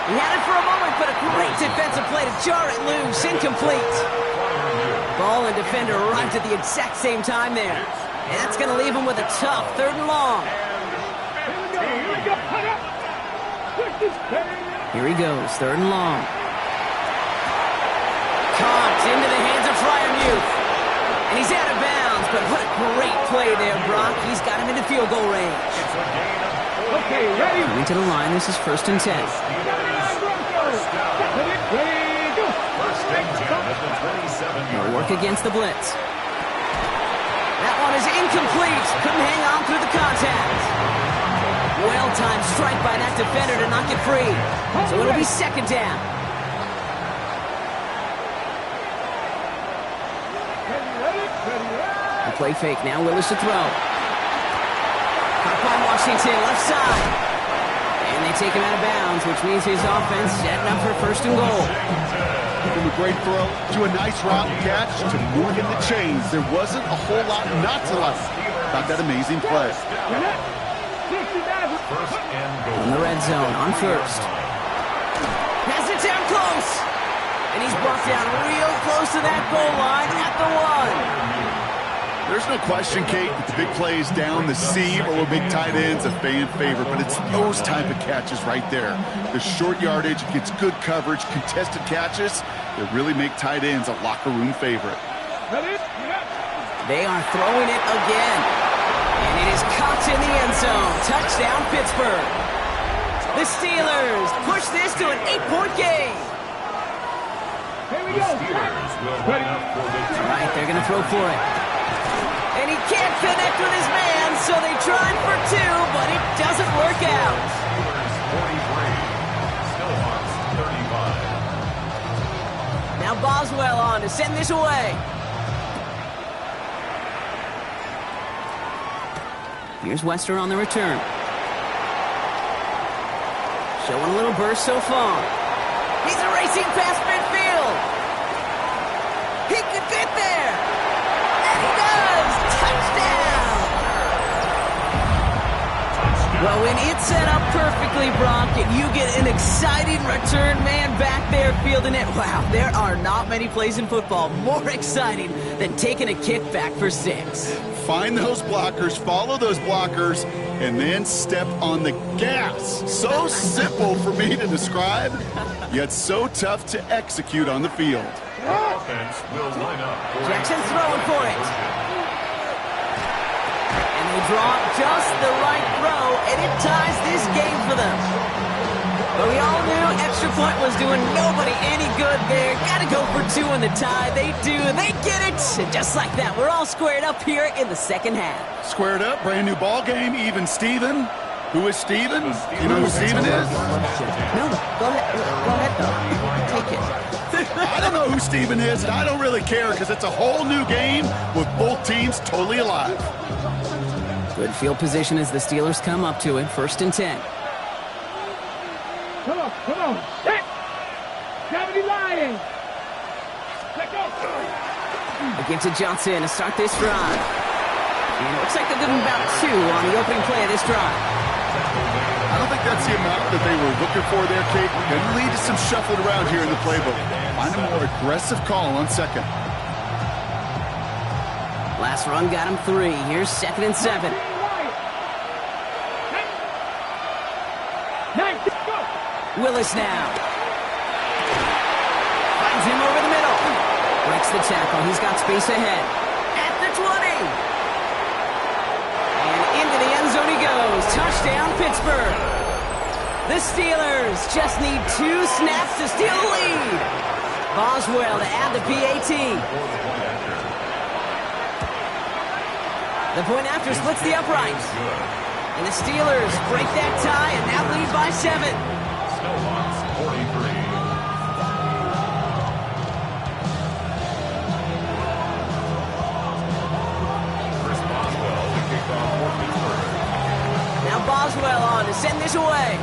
He had it for a moment, but a great defensive play to jar it loose. Incomplete. Ball and defender arrived at the exact same time there. And that's going to leave him with a tough third and long. Here he goes, third and long. Caught into the hands of Freiermuth. And he's out of bounds, but what a great play there, Brock. He's got him into field goal range. Okay, ready? Coming to the line, this is first and 10. First and 10 at the work against the blitz. That one is incomplete. Couldn't hang on through the contact. Well-timed strike by that defender to knock it free. So it'll be second down. The play fake now. Willis to throw. Caught by Washington, left side. And they take him out of bounds, which means his offense setting up for first and goal. From a great throw to a nice route catch to moving the chains. There wasn't a whole lot not to like about that amazing play. In the red zone on first. Has it down close. And he's brought down real close to that goal line at the 1. There's no question, Kate, that the big plays down the seam or with big tight ends a fan favorite, but it's those type of catches right there. The short yardage, gets good coverage, contested catches that really make tight ends a locker room favorite. They are throwing it again. And it is caught in the end zone. Touchdown, Pittsburgh. The Steelers push this to an 8-point game. The Steelers will line up for the All right, they're going to throw for it. And he can't connect with his man, so they tried for 2, but it doesn't work out. Steelers 43, Stillhawks 35. Now Boswell on to send this away. Here's Wester on the return. Showing a little burst so far. He's racing past midfield. He could get there. And he does. Touchdown. Well, when it's set up perfectly, Brock, and you get an exciting return man back there fielding it, wow, there are not many plays in football more exciting than taking a kick back for 6. Find those blockers, follow those blockers, and then step on the gas. So simple for me to describe, yet so tough to execute on the field. Offense will line up. Jackson throwing for it. And they draw just the right throw, and it ties this game for them. But we all knew extra point was doing nobody any good there. Got to go for 2 in the tie. They do. They get it. And just like that, we're all squared up here in the second half. Squared up, brand new ball game, even Steven. Who is Steven? You know who Steven is? No, go ahead though. Take it. I don't know who Steven is, and I don't really care because it's a whole new game with both teams totally alive. Good field position as the Steelers come up to it. 1st and 10. Come on. Set. Gravity line. Let go. They give to Johnson to start this drive. And it looks like they'll give him about 2 on the opening play of this drive. I don't think that's the amount that they were looking for there, Kate. Going to lead to some shuffling around here in the playbook. Find a more aggressive call on 2nd. Last run got him 3. Here's 2nd and 7. Willis now. Finds him over the middle. Breaks the tackle. He's got space ahead. At the 20. And into the end zone he goes. Touchdown, Pittsburgh. The Steelers just need 2 snaps to steal the lead. Boswell to add the PAT. The point after splits the uprights. And the Steelers break that tie and now lead by 7. Stillhawks 43. Chris Boswell to kick off for Pittsburgh. Now Boswell on to send this away.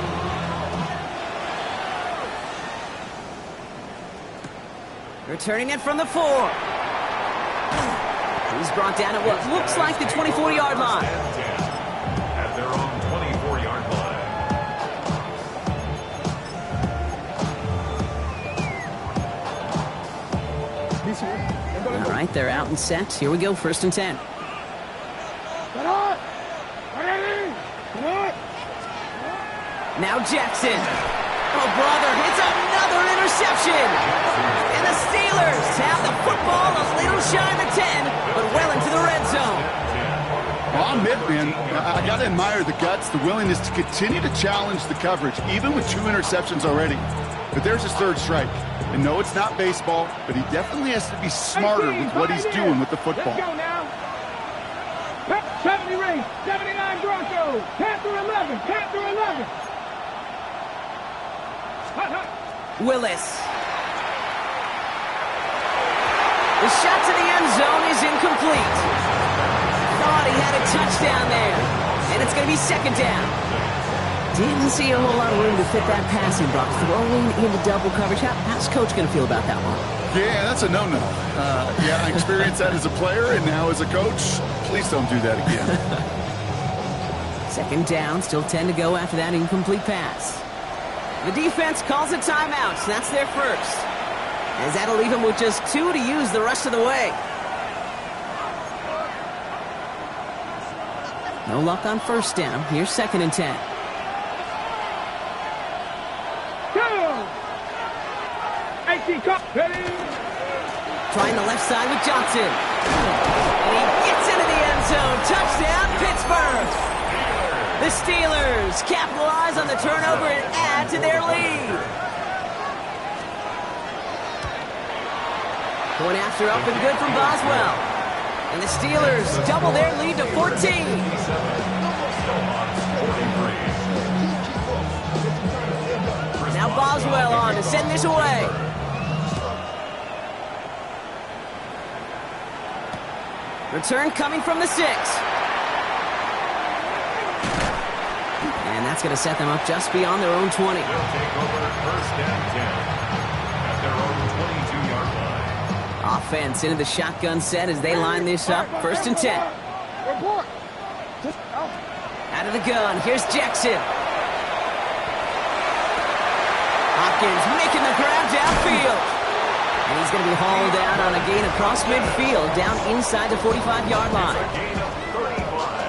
Returning it from the 4. He's brought down at what looks like the 24-yard line. At their own 24-yard line. All right, they're out and set. Here we go, 1st and 10. Now Jackson. Oh, brother, it's another interception. And the Steelers have the football a little shy of the 10, but well into the red zone. Well, I'll admit, man, I got to admire the guts, the willingness to continue to challenge the coverage, even with 2 interceptions already. But there's his third strike. And no, it's not baseball, but he definitely has to be smarter with what he's doing with the football. Let's go now. 70 rings, 79 Broncos. Panther 11, Panther 11. Hot, hot. Willis. The shot to the end zone is incomplete. Thought he had a touchdown there. And it's going to be second down. Didn't see a whole lot of room to fit that passing block. Throwing into double coverage. How's Coach going to feel about that one? Yeah, that's a no-no. Yeah, I experienced that as a player and now as a coach. Please don't do that again. Second down, still 10 to go after that incomplete pass. The defense calls a timeout. So that's their first. As that'll leave them with just 2 to use the rest of the way. No luck on first down. Here's second and 10. Trying the left side with Johnson. And he gets into the end zone. Touchdown, Pittsburgh. The Steelers capitalize on the turnover and add to their lead. Point after up and good from Boswell. And the Steelers double their lead to 14. Now Boswell on to send this away. Return coming from the 6. And that's going to set them up just beyond their own 20. They'll take over first and 10 at their own 22-yard line. Offense into the shotgun set as they line this up. First and 10. Out of the gun. Here's Jackson. Hopkins making the grab downfield. And he's going to be hauled out on a gain across midfield, down inside the 45-yard line.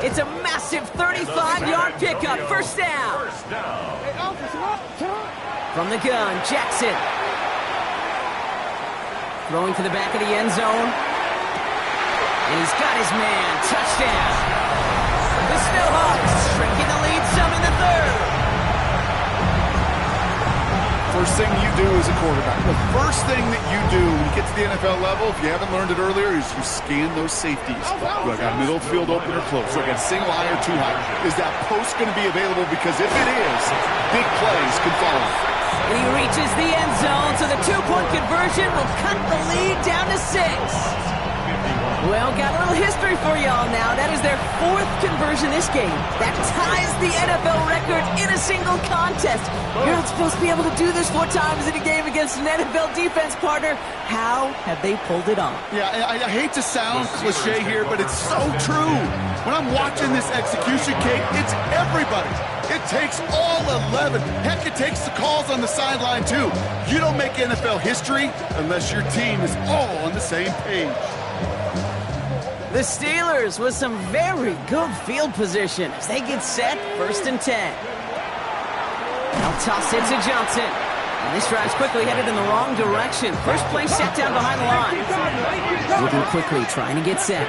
It's a massive 35-yard pickup. First down. From the gun, Jackson. Throwing to the back of the end zone. And he's got his man. Touchdown. The Snowhawks shrinking the lead some in the third. First thing you do as a quarterback, the first thing that you do when you get to the NFL level, if you haven't learned it earlier, is you scan those safeties. Do I got middle field open or close? Do I got single high or two high? Is that post going to be available? Because if it is, big plays can follow. And he reaches the end zone, so the 2-point conversion will cut the lead down to 6. Well, got a little history for y'all now. That is their 4th conversion this game. That ties the NFL record in a single contest. You're not supposed to be able to do this 4 times in a game against an NFL defense partner. How have they pulled it off? Yeah, I hate to sound cliche here, but it's so true. When I'm watching this execution, Kate, it's everybody. It takes all 11. Heck, it takes the calls on the sideline, too. You don't make NFL history unless your team is all on the same page. The Steelers with some very good field position as they get set, first and 10. They'll toss it to Johnson. And this drive's quickly headed in the wrong direction. First play set down behind the line. Moving quickly, trying to get set.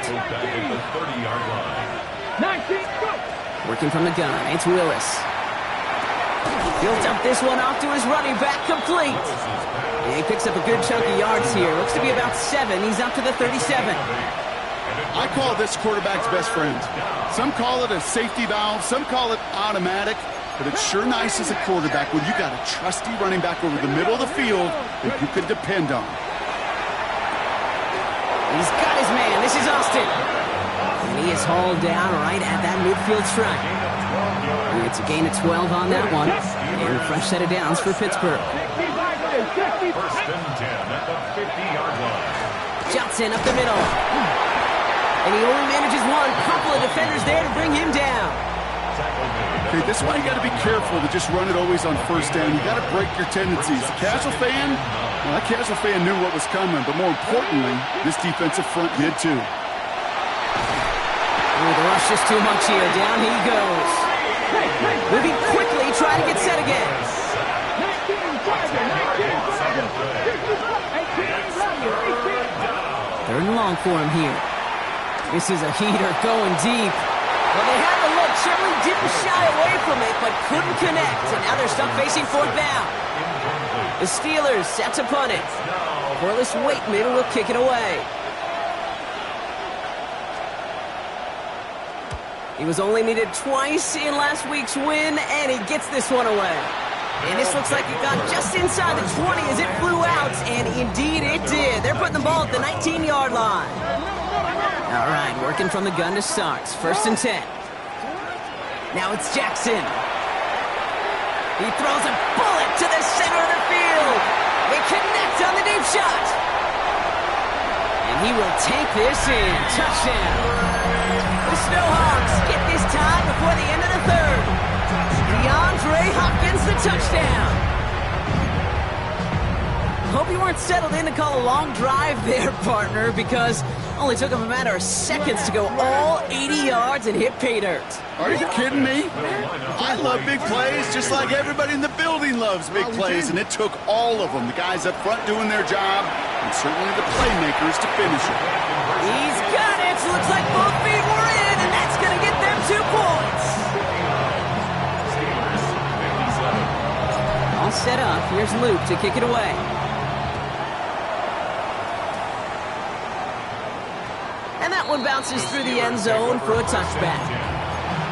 Working from the gun, it's Willis. He'll dump this one off to his running back, complete. And he picks up a good chunk of yards here. Looks to be about 7. He's up to the 37. I call this quarterback's best friend. Some call it a safety valve, some call it automatic, but it's sure nice as a quarterback when you got a trusty running back over the middle of the field that you can depend on. He's got his man. This is Austin. And he is hauled down right at that midfield stripe. And it's a gain of 12 on that one. And a fresh set of downs for Pittsburgh. First and 10 at the 50-yard line. Johnson up the middle. And he only manages one. Couple of defenders there to bring him down. Okay, this is why you got to be careful to just run it always on first down. You got to break your tendencies. The casual fan, well, that casual fan knew what was coming, but more importantly, this defensive front did too. Oh, the rush is too much here. Down he goes. Moving quickly, trying to get set again. Third and long for him here. This is a heater going deep. Well, they had the look. Certainly didn't shy away from it, but couldn't connect. And now they're stuck facing fourth down. The Steelers set to punt it. Corliss Waitman will kick it away. He was only needed twice in last week's win, and he gets this one away. And this looks like it got just inside the 20 as it flew out, and indeed it did. They're putting the ball at the 19-yard line. All right, working from the gun to start. 1st and 10. Now it's Jackson. He throws a bullet to the center of the field. They connect on the deep shot. And he will take this in. Touchdown. The Snowhawks get this time before the end of the 3rd. DeAndre Hopkins, the touchdown. Hope you weren't settled in to call a long drive there, partner, because it only took him a matter of seconds to go all 80 yards and hit pay dirt. Are you kidding me? I love big plays just like everybody in the building loves big plays, and it took all of them, the guys up front doing their job, and certainly the playmakers to finish it. He's got it. Looks like both feet were in, and that's going to get them 2 points. All set up. Here's Luke to kick it away. And that one bounces through the end zone for a touchback.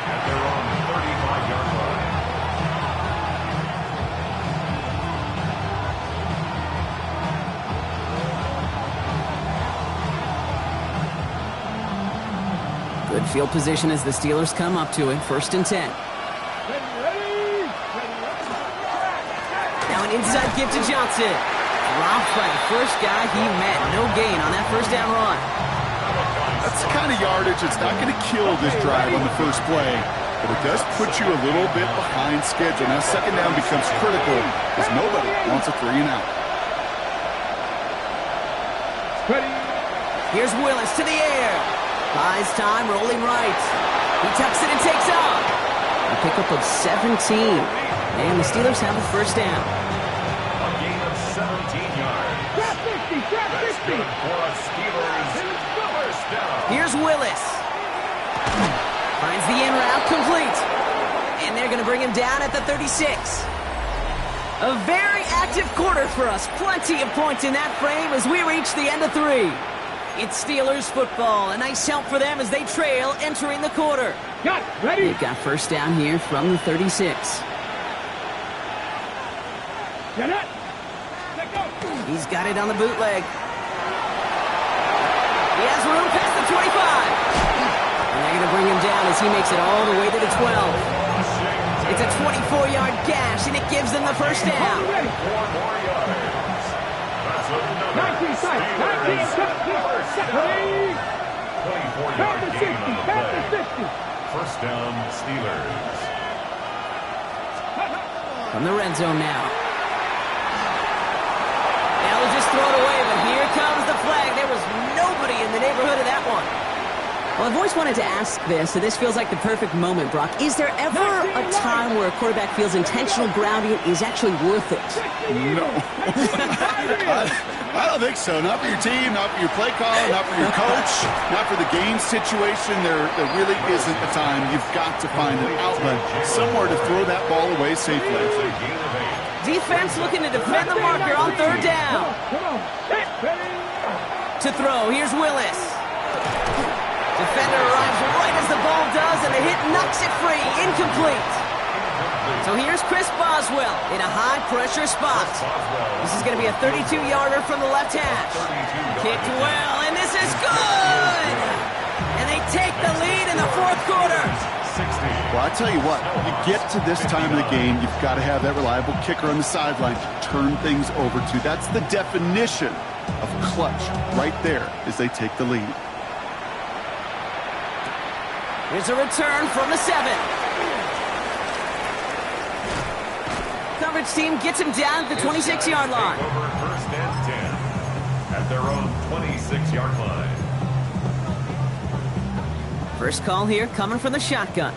At their own 35-yard line. Good field position as the Steelers come up to it. 1st and 10. Now an inside give to Johnson. Dropped by the first guy he met. No gain on that 1st down run. That's the kind of yardage that's not going to kill this drive on the first play, but it does put you a little bit behind schedule. Now 2nd down becomes critical because nobody wants a 3 and out. Here's Willis to the air. Buys time, rolling right. He tucks it and takes off. A pickup of 17. And the Steelers have a 1st down. A gain of 17 yards. That's good for a Steelers 1st down. Here's Willis. Finds the in route complete. And they're going to bring him down at the 36. A very active quarter for us. Plenty of points in that frame as we reach the end of 3. It's Steelers football. A nice help for them as they trail entering the quarter. Got ready. They've got 1st down here from the 36. Get it. Let go. He's got it on the bootleg. He has room past the 25. And they're going to bring him down as he makes it all the way to the 12. It's a 24-yard gash, and it gives them the 1st down. 4 more yards. That's another 19 sides. 24-yard gain on the play. 1st down, Steelers. From the red zone now. They'll just throw it away, but here comes the flag. There was nobody in the neighborhood of that one. Well, I've always wanted to ask this, and this feels like the perfect moment, Brock. Is there ever a time where a quarterback feels intentional grounding is actually worth it? No. I don't think so. Not for your team, not for your play caller, not for your coach, not for the game situation. There really isn't a time. You've got to find an outlet, somewhere to throw that ball away safely. Defense looking to defend the marker on 3rd down. To throw, here's Willis. Defender arrives right as the ball does, and the hit knocks it free. Incomplete. So here's Chris Boswell in a high-pressure spot. This is going to be a 32-yarder from the left hash. Kicked well, and this is good! And they take the lead in the 4th quarter. Well, I tell you what, you get to this time of the game, you've got to have that reliable kicker on the sideline to turn things over to. That's the definition of clutch right there as they take the lead. Here's a return from the 7. Coverage team gets him down at the 26-yard line. Over 1st and 10 at their own 26-yard line. First call here coming from the shotgun.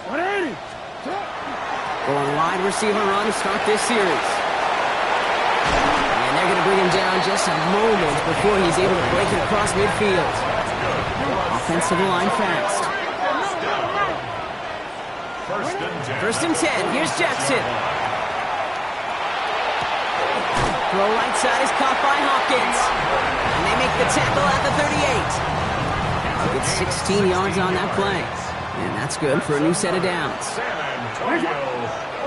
180. Going wide receiver run to start this series. And they're going to bring him down just a moment before he's able to break it across midfield. Offensive line fast. 1st and 10. 1st and 10. Here's Jackson. Throw right side is caught by Hopkins. And they make the tackle at the 38. It's 16 yards on that play. And that's good for a new set of downs. San Antonio,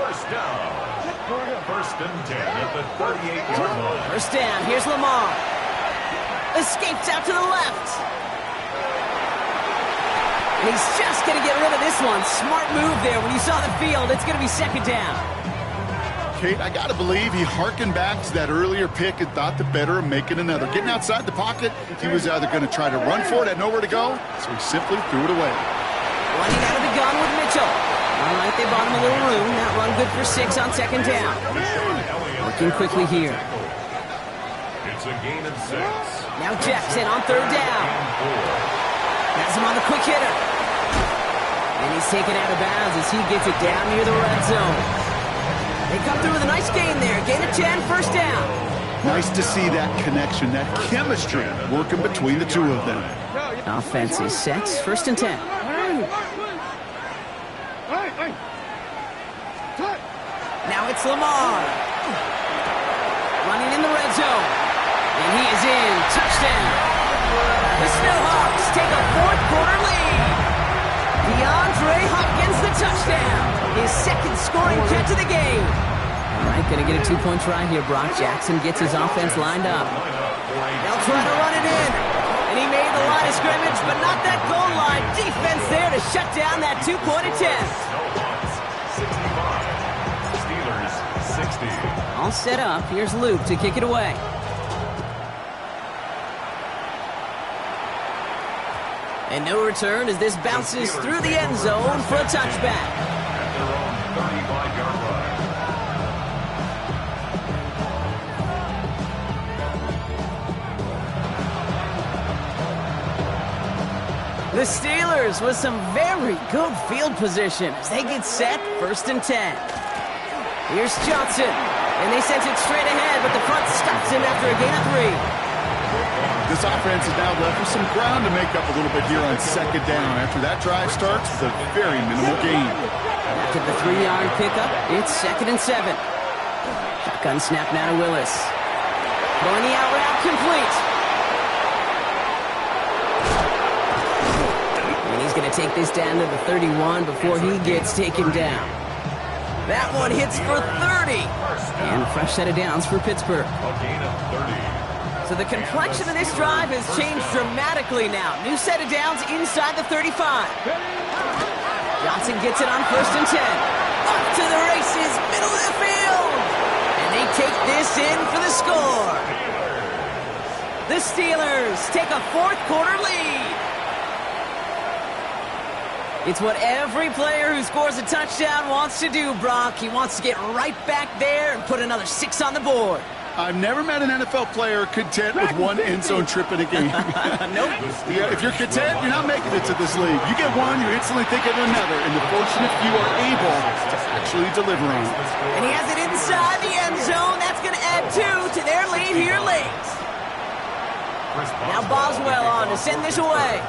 first down. First and 10 at the 38-yard line. First down, here's Lamar. Escapes out to the left. And he's just going to get rid of this one. Smart move there. When you saw the field, it's going to be second down. Kate, I got to believe he hearkened back to that earlier pick and thought the better of making another. Getting outside the pocket, he was either going to try to run for it, had nowhere to go, so he simply threw it away. Running out of the gun with Mitchell. All right, they bought him a little room. That run good for 6 on second down. Working quickly here. It's a gain of 6. Now Jackson on third down. Has him on the quick hitter. And he's taken out of bounds as he gets it down near the red zone. They come through with a nice gain there. Gain of 10, first down. Nice to see that connection, that chemistry working between the two of them. Offense is set. First and 10. Now it's Lamar. Running in the red zone. And he is in. Touchdown. The Snowhawks take a fourth-quarter lead. DeAndre Hopkins, the touchdown. His second scoring catch of the game. All right, going to get a 2-point try here. Brock Jackson gets his offense lined up. They'll try to run it in. And he made the line of scrimmage, but not that goal line. Defense there to shut down that 2-point attempt. 65. Steelers 60. All set up. Here's Luke to kick it away. And no return as this bounces through the end zone for a touchback. At their own 35-yard line. The Steelers with some very good field position as they get set, first and 10. Here's Johnson, and they sent it straight ahead, but the front stops him after a gain of 3. This offense is now left with some ground to make up a little bit here on second down. After that drive starts with a very minimal gain. After the 3-yard pickup, it's second and 7. Shotgun snap now to Willis. Throwing the out route complete. And he's going to take this down to the 31 before he gets taken down. That one hits for 30. And a fresh set of downs for Pittsburgh. A gain of 30. So the complexion of this drive has changed dramatically now. New set of downs inside the 35. Johnson gets it on first and 10. Up to the races, middle of the field. And they take this in for the score. The Steelers take a fourth-quarter lead. It's what every player who scores a touchdown wants to do, Brock. He wants to get right back there and put another 6 on the board. I've never met an NFL player content with one end zone trip in a game. Nope. Yeah, if you're content, you're not making it to this league. You get one, you instantly think of another, and the fortunate few are able to actually deliver on it. And he has it inside the end zone. That's going to add 2 to their lead here late. Now Boswell on to send this away.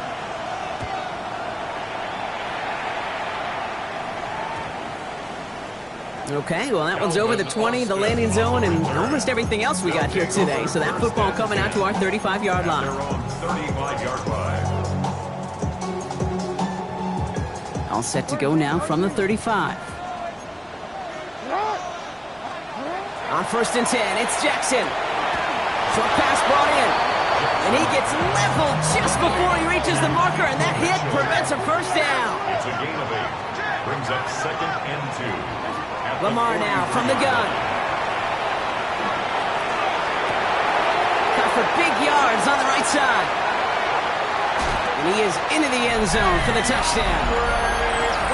Okay, well, that one's over the 20, the landing zone, and almost everything else we got here today. So that football coming out to our 35-yard line. Their own 35-yard line. All set to go now from the 35. On first and 10, it's Jackson. Short pass brought in. And he gets leveled just before he reaches the marker, and that hit prevents a first down. It's a gain of 8. Brings up second and 2. Lamar now from the gun. Got for big yards on the right side. And he is into the end zone for the touchdown.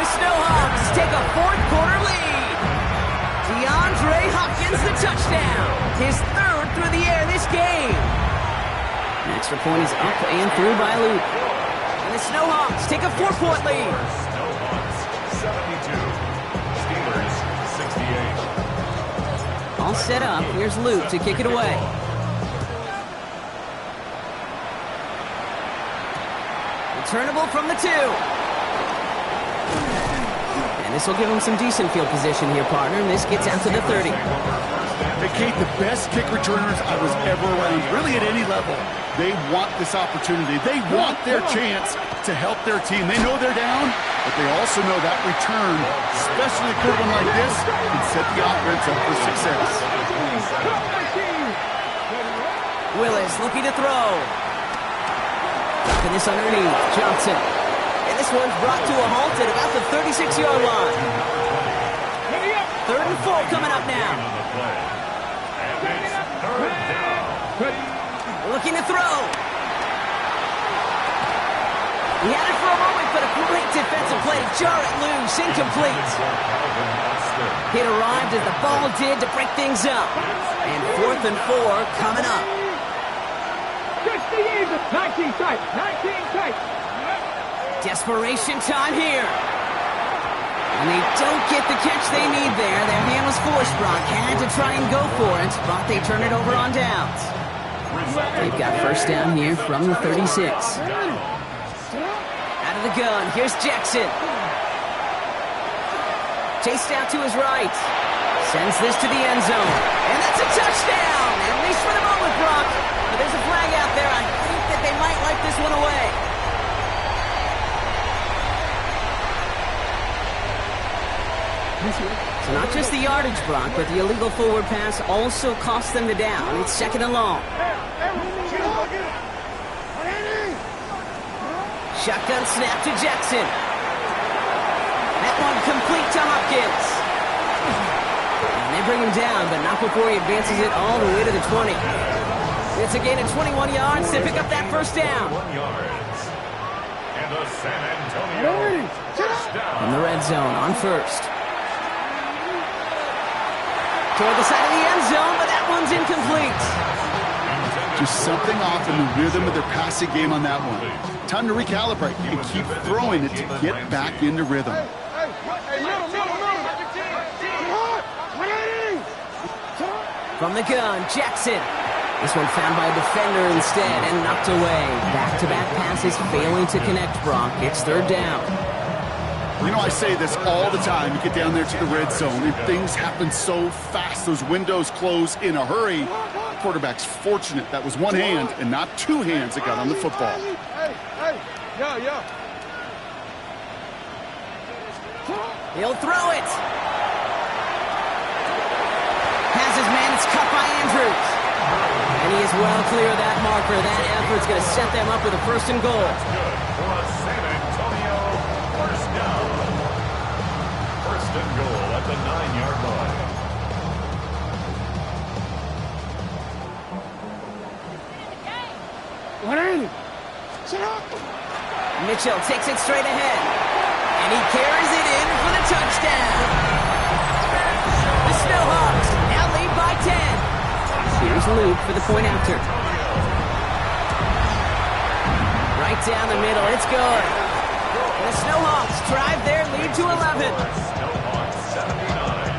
The Snowhawks take a fourth-quarter lead. DeAndre Hopkins, the touchdown. His third through the air this game. An extra point is up and through by Luke. And the Snowhawks take a 4-point lead. Snowhawks 72. Steelers 68. All set up. Here's Luke to kick it away. Returnable from the 2. And This will give him some decent field position here, partner, and this gets out to the 30. Hey, Kate, the best kick returners I was ever around, really at any level. They want this opportunity. They want their chance to help their team. They know they're down, but they also know that return, especially a good one like this, can set the offense up for success. Willis looking to throw. Dropping this underneath. Johnson. And this one's brought to a halt at about the 36-yard line. 3rd and 4 coming up now. Looking to throw. He had it for a moment, but a great defensive play to jar it loose. Incomplete. It arrived as the ball did to break things up. And 4th and 4 coming up. 19 tight. 19 tight. Desperation time here. And they don't get the catch they need there. Their hand was forced. Brock had to try and go for it, but they turn it over on downs. They've got first down here from the 36. Out of the gun, here's Jackson. Chased out to his right. Sends this to the end zone. And that's a touchdown! At least for the moment, Brock. But there's a flag out there. I think that they might wipe this one away. So not just the yardage, Brock, but the illegal forward pass also cost them the down. It's 2nd and long. Shotgun snap to Jackson. That one complete to Hopkins. And they bring him down, but not before he advances it all the way to the 20. It's a gain of 21 yards to pick up that first down. 21 yards. And the San Antonio first down. In the red zone on first. Toward the side of the end zone, but that one's incomplete. Just something off in the rhythm of their passing game on that one. Time to recalibrate and keep throwing it to get back into rhythm. From the gun, Jackson. This one found by a defender instead and knocked away. Back-to-back passes failing to connect, Brock. It's 3rd down. You know, I say this all the time. You get down there to the red zone, and things happen so fast. Those windows close in a hurry. Quarterback's fortunate that was one hand and not two hands that got on the football. He'll throw it. Has his man. It's cut by Andrews. And he is well clear of that marker. That effort's going to set them up with a 1st and goal. For a San Antonio first down. 1st and goal at the 9-yard line. Mitchell takes it straight ahead. And he carries it in for the touchdown. The Snowhawks now lead by 10. Here's Luke for the point after. Right down the middle. It's good. The Snowhawks drive their lead to 11. Snowhawks 79.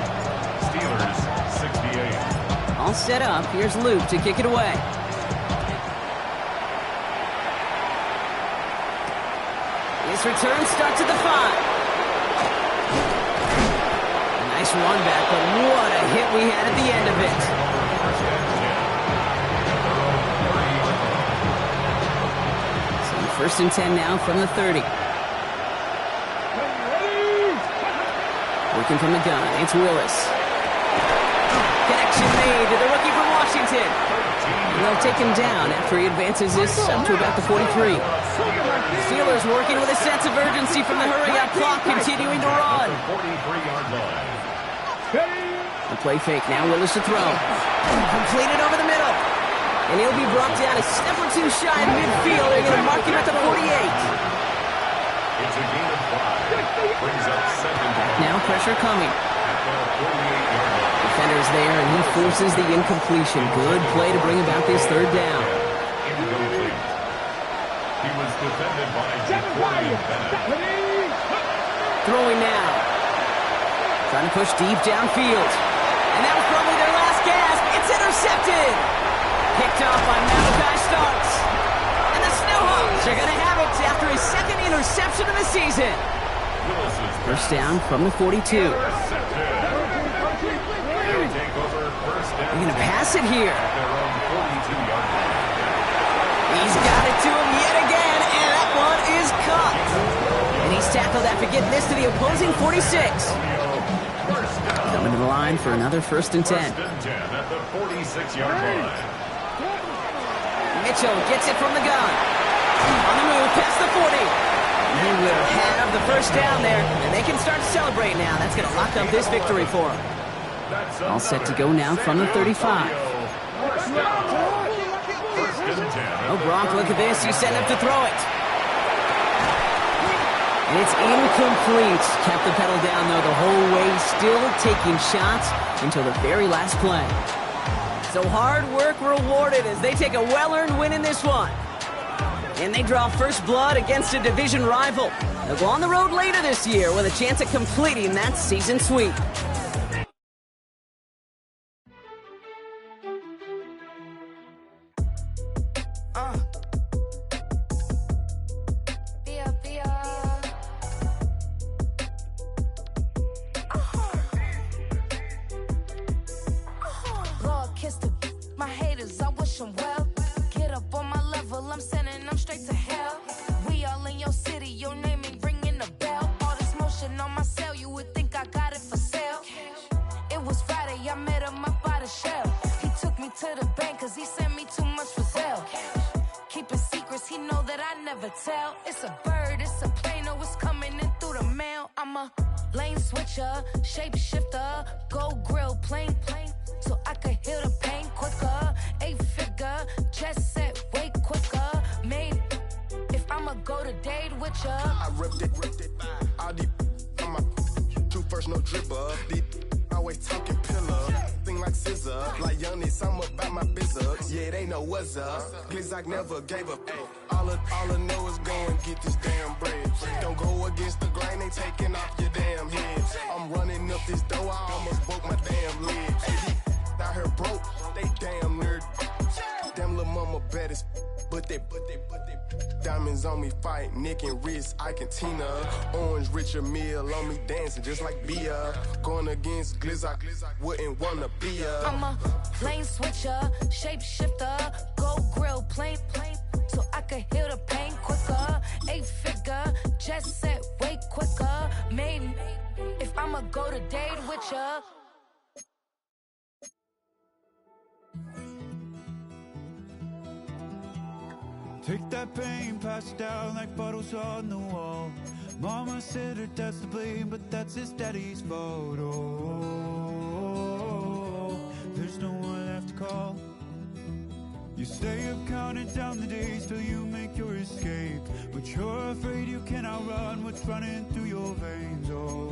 Steelers 68. All set up. Here's Luke to kick it away. His return starts at the 5. A nice run back, but what a hit we had at the end of it. So 1st and 10 now from the 30. Working from the gun, it's Willis. Connection made to the rookie from Washington. And they'll take him down after he advances this up to about the 43. Steelers working with a sense of urgency from the hurry-up clock, continuing to run. 43-yard line. The play fake, now Willis to throw. Completed over the middle. And he'll be brought down a step or two shy of midfield. They're going to mark him at the 48. It's a gain of 5. Brings up 2nd down. Now pressure coming. At the 48-yard line. Defender's there, and he forces the incompletion. Good play to bring about this 3rd down. Incomplete. He was defended by Ja'Cory Bennett. Throwing now. Trying to push deep downfield. And that was probably their last gasp. It's intercepted. Picked off by Malachi Starks. And the Snowhawks are going to have it after his 2nd interception of the season. First down from the 42. They're going to pass it here. He's got it to him yet again, and that one is caught. And he's tackled after getting this to the opposing 46. Coming to the line for another 1st and 10. First and 10 at the 46-yard line. Mitchell gets it from the gun. On the move, past the 40. He will have the first down there, and they can start to celebrate now. That's going to lock up this victory for them. All set to go now from the 35. Oh, Gronk, look at this. He's setting up to throw it. And it's incomplete. Kept the pedal down, though, the whole way, still taking shots until the very last play. So hard work rewarded as they take a well-earned win in this one. And they draw first blood against a division rival. They'll go on the road later this year with a chance at completing that season sweep. It's a bird, it's a plane, oh, it's coming in through the mail. I'm a lane switcher, shapeshifter, go grill, plane, so I could heal the pain quicker. 8-figure, jet set, way quicker. Made, if I'ma go to date with ya. I ripped it, all these on my true first, no dribble. These always talking pillar, thing like scissor. Like youngest, I'm about my business. Yeah, they know what's up. Glizak never gave up. All I know is go and get this damn bread. Don't go against the grain, they taking off your damn head. I'm running up this door, I almost broke my damn leg. Out here broke, they damn nerd. Damn little mama bad as but they diamonds on me fight, neck and wrist, I can Tina. Orange Richard Mill on me dancing just like Bia. Going against Glizak, wouldn't wanna be a. I'm a lane switcher, shapeshifter, go grill, plane, so I could heal the pain quicker. 8-figure, jet set, way quicker. Made, if I'ma go to date with ya. Take that pain, pass it down like bottles on the wall. Mama said her dad's to blame, but that's his daddy's fault. Oh, there's no one left to call. You stay up counting down the days till you make your escape, but you're afraid you cannot run what's running through your veins. Oh,